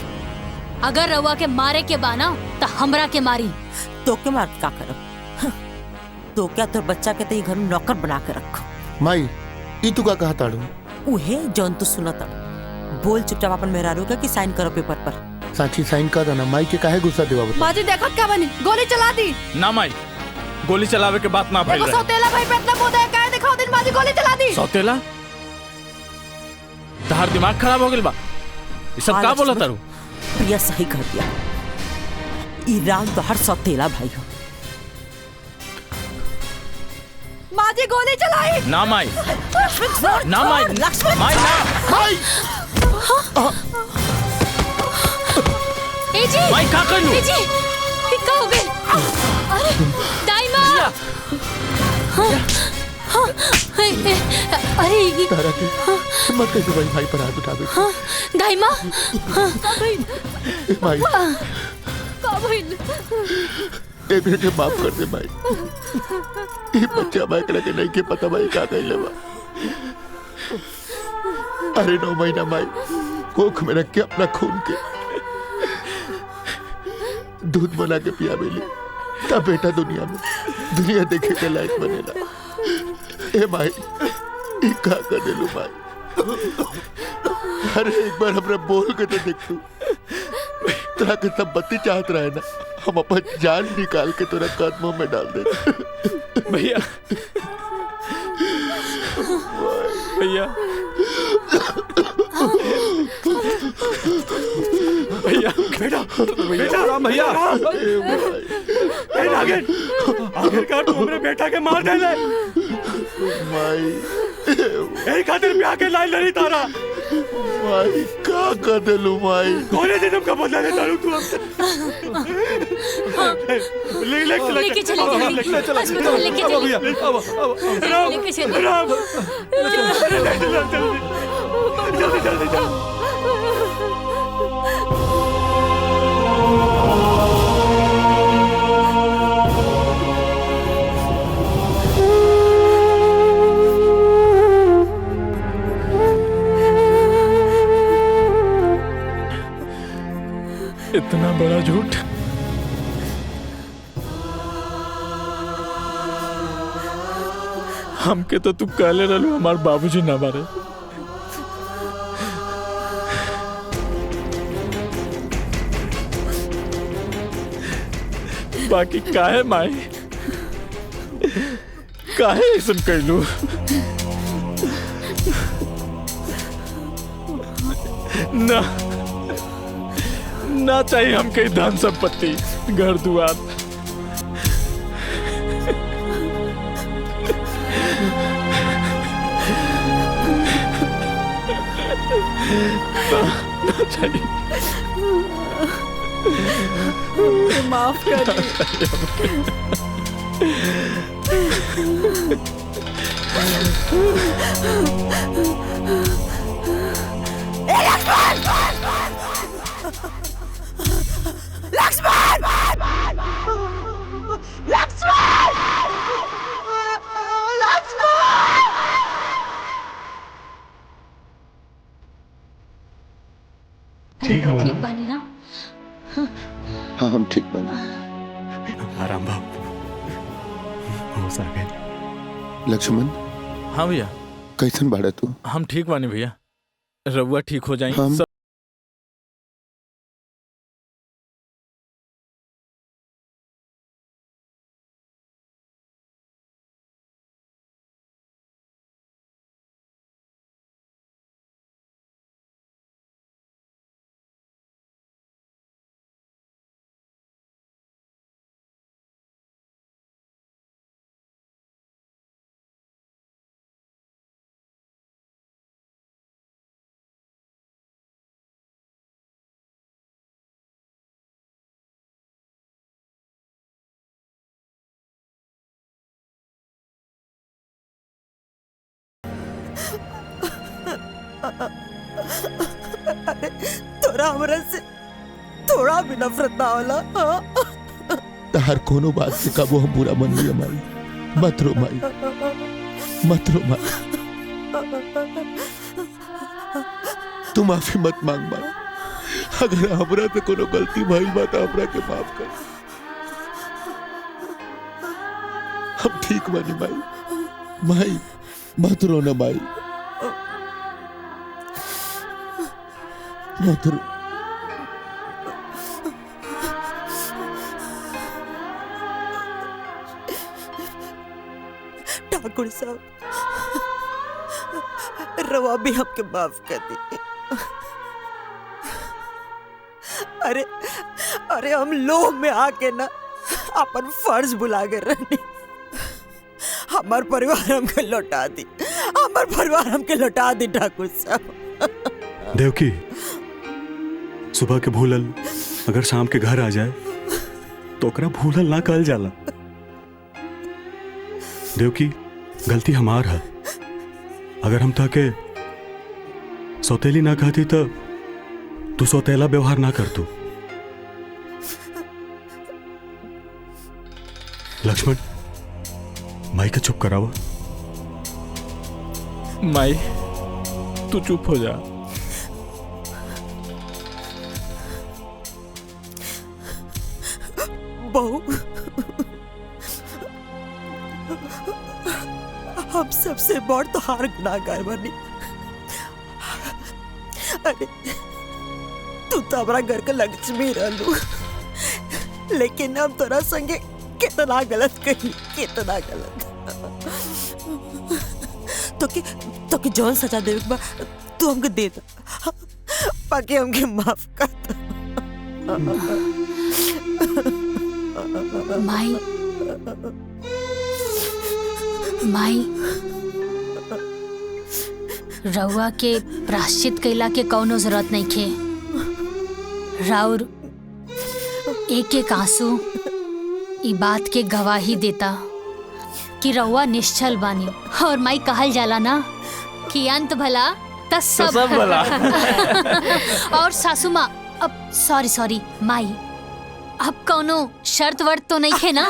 अगर रउआ के मारे के बाना तो हमरा के मारी।
तो के मार का करब? तो क्या तोर बच्चा के ते घर में नौकर बना के रखो।
माई ई तू का कहा ताड़ू?
उहे जौन तू सुनत बोल चुपचाप अपन मेहरारू का कि साइन करो पेपर पर।
साची साइन कर देना। माई के काहे गुस्सा देवा बता?
बाजी देखो क्या बनी, गोली चला दी।
ना माई, गोली चलावे के बात ना भइल
देखो सौतेला भाई पे इतना मुंह है, काहे दिखाओ दिन बाजी गोली चला दी।
सौतेला? तहार दिमाग खराब हो गेल बा? ये सब का बोला तारू?
प्रिया सही कह दिया। ईरान तो हर सौतेला भाई हो।
माजी गोली चलाई।
ना माई, ना माई, माई ना।
माई
ए जी,
माई का करू?
ए जी, ये का हो गए? अरे दाइमा। अरे ये
तारा के मत कैसे भाई पर हाथ उठावे।
दाइमा।
माई
का भइल?
ए बेटे माफ कर दे भाई। ये बच्चा भाई के नहीं के पता भाई का कहले बा। अरे 9 महीना माई कोख में रख के अपना खून के दूध बना के पिया बेली, तब बेटा दुनिया देखे के लायक बनेला। ए माई ई का कर देलू माई। अरे एक बार हमरा बोल के तो देख तू। तोरा के सब बत्ती चाहत रहे ना, हम अपन जान निकाल के तोरा कदमों में डाल दे।
भैया भैया भैया
बेटा बेटा राम भैया आखिरकार तू हमरे बेटा के मार देले।
माई
ए खातिर ब्याह के लाइन लड़ी तारा।
माई का कर देलू माई?
कोने जन्म का बदला ले तारू तू हमसे।
लेके चलो जल्दी अस्पताल लेके चलो
भैया अब
लेके चलो
राम जल्दी जल्दी
इतना बड़ा झूठ। हमके तो तू कहले रहलू हमार बाबूजी ना मारे। बाकी काहे माई, काहे ऐसन कैलू? ना ना चाहिए हमके धन संपत्ति, घर दुआर। ना चाहिए।
माफ कर
ठीक हो?
ठीक बानी ना?
हाँ हम ठीक बने।
आराम बाबू, होश आ गए।
लक्ष्मण।
हाँ भैया।
कैसन बाड़ा तू?
हम ठीक बानी भैया, रउआ ठीक हो जाए।
हम
अरे तोरा हमरा से थोड़ा भी नफरत ना होला?
तहार कोनो बात से कबो हम बुरा मन लिया माई। मत रो माई, मत रो माई। तू माफी मत मांग माई। अगर हमरा से कोनो गलती भइल बा तो हमरा के माफ कर। हम ठीक बानी माई। माई मत रो ना माई, मत रो।
ठाकुर साहब, रवा भी हमके माफ कर दी। अरे अरे हम लोभ में आके ना अपन फर्ज भुला गए रहनी। हमार परिवार हमके लौटा दी, हमार परिवार हमके लौटा दी ठाकुर साहब।
देवकी, सुबह के भूलल अगर शाम के घर आ जाए तो ओकरा भूलल ना कहल जाला। देवकी, गलती हमार है। अगर हम ताके सौतेली ना कहती तो तू सौतेला व्यवहार ना कर तू। लक्ष्मण, माई के चुप करावा।
माई तू चुप हो जा।
बहू, हम सबसे बड़ तो हार गुनाहगार बनी। अरे तू तो हमारा घर का लक्ष्मी रहलू, लेकिन हम तोरा संगे कितना गलत कही, कितना गलत। तो कि जौन सजा देवे बा तू हमके दे दा, बाकी हमके माफ कर दे।
माई, माई, रउआ के प्राश्चित कैला के कौनो जरूरत नहीं खे। राउर एक एक आंसू ई बात के गवाही देता कि रउआ निश्चल बानी। और माई कहल जाला ना कि अंत भला त सब
भला।
और सासू माँ, अब सॉरी माई, अब कौनो शर्त वर्त तो नहीं खे ना?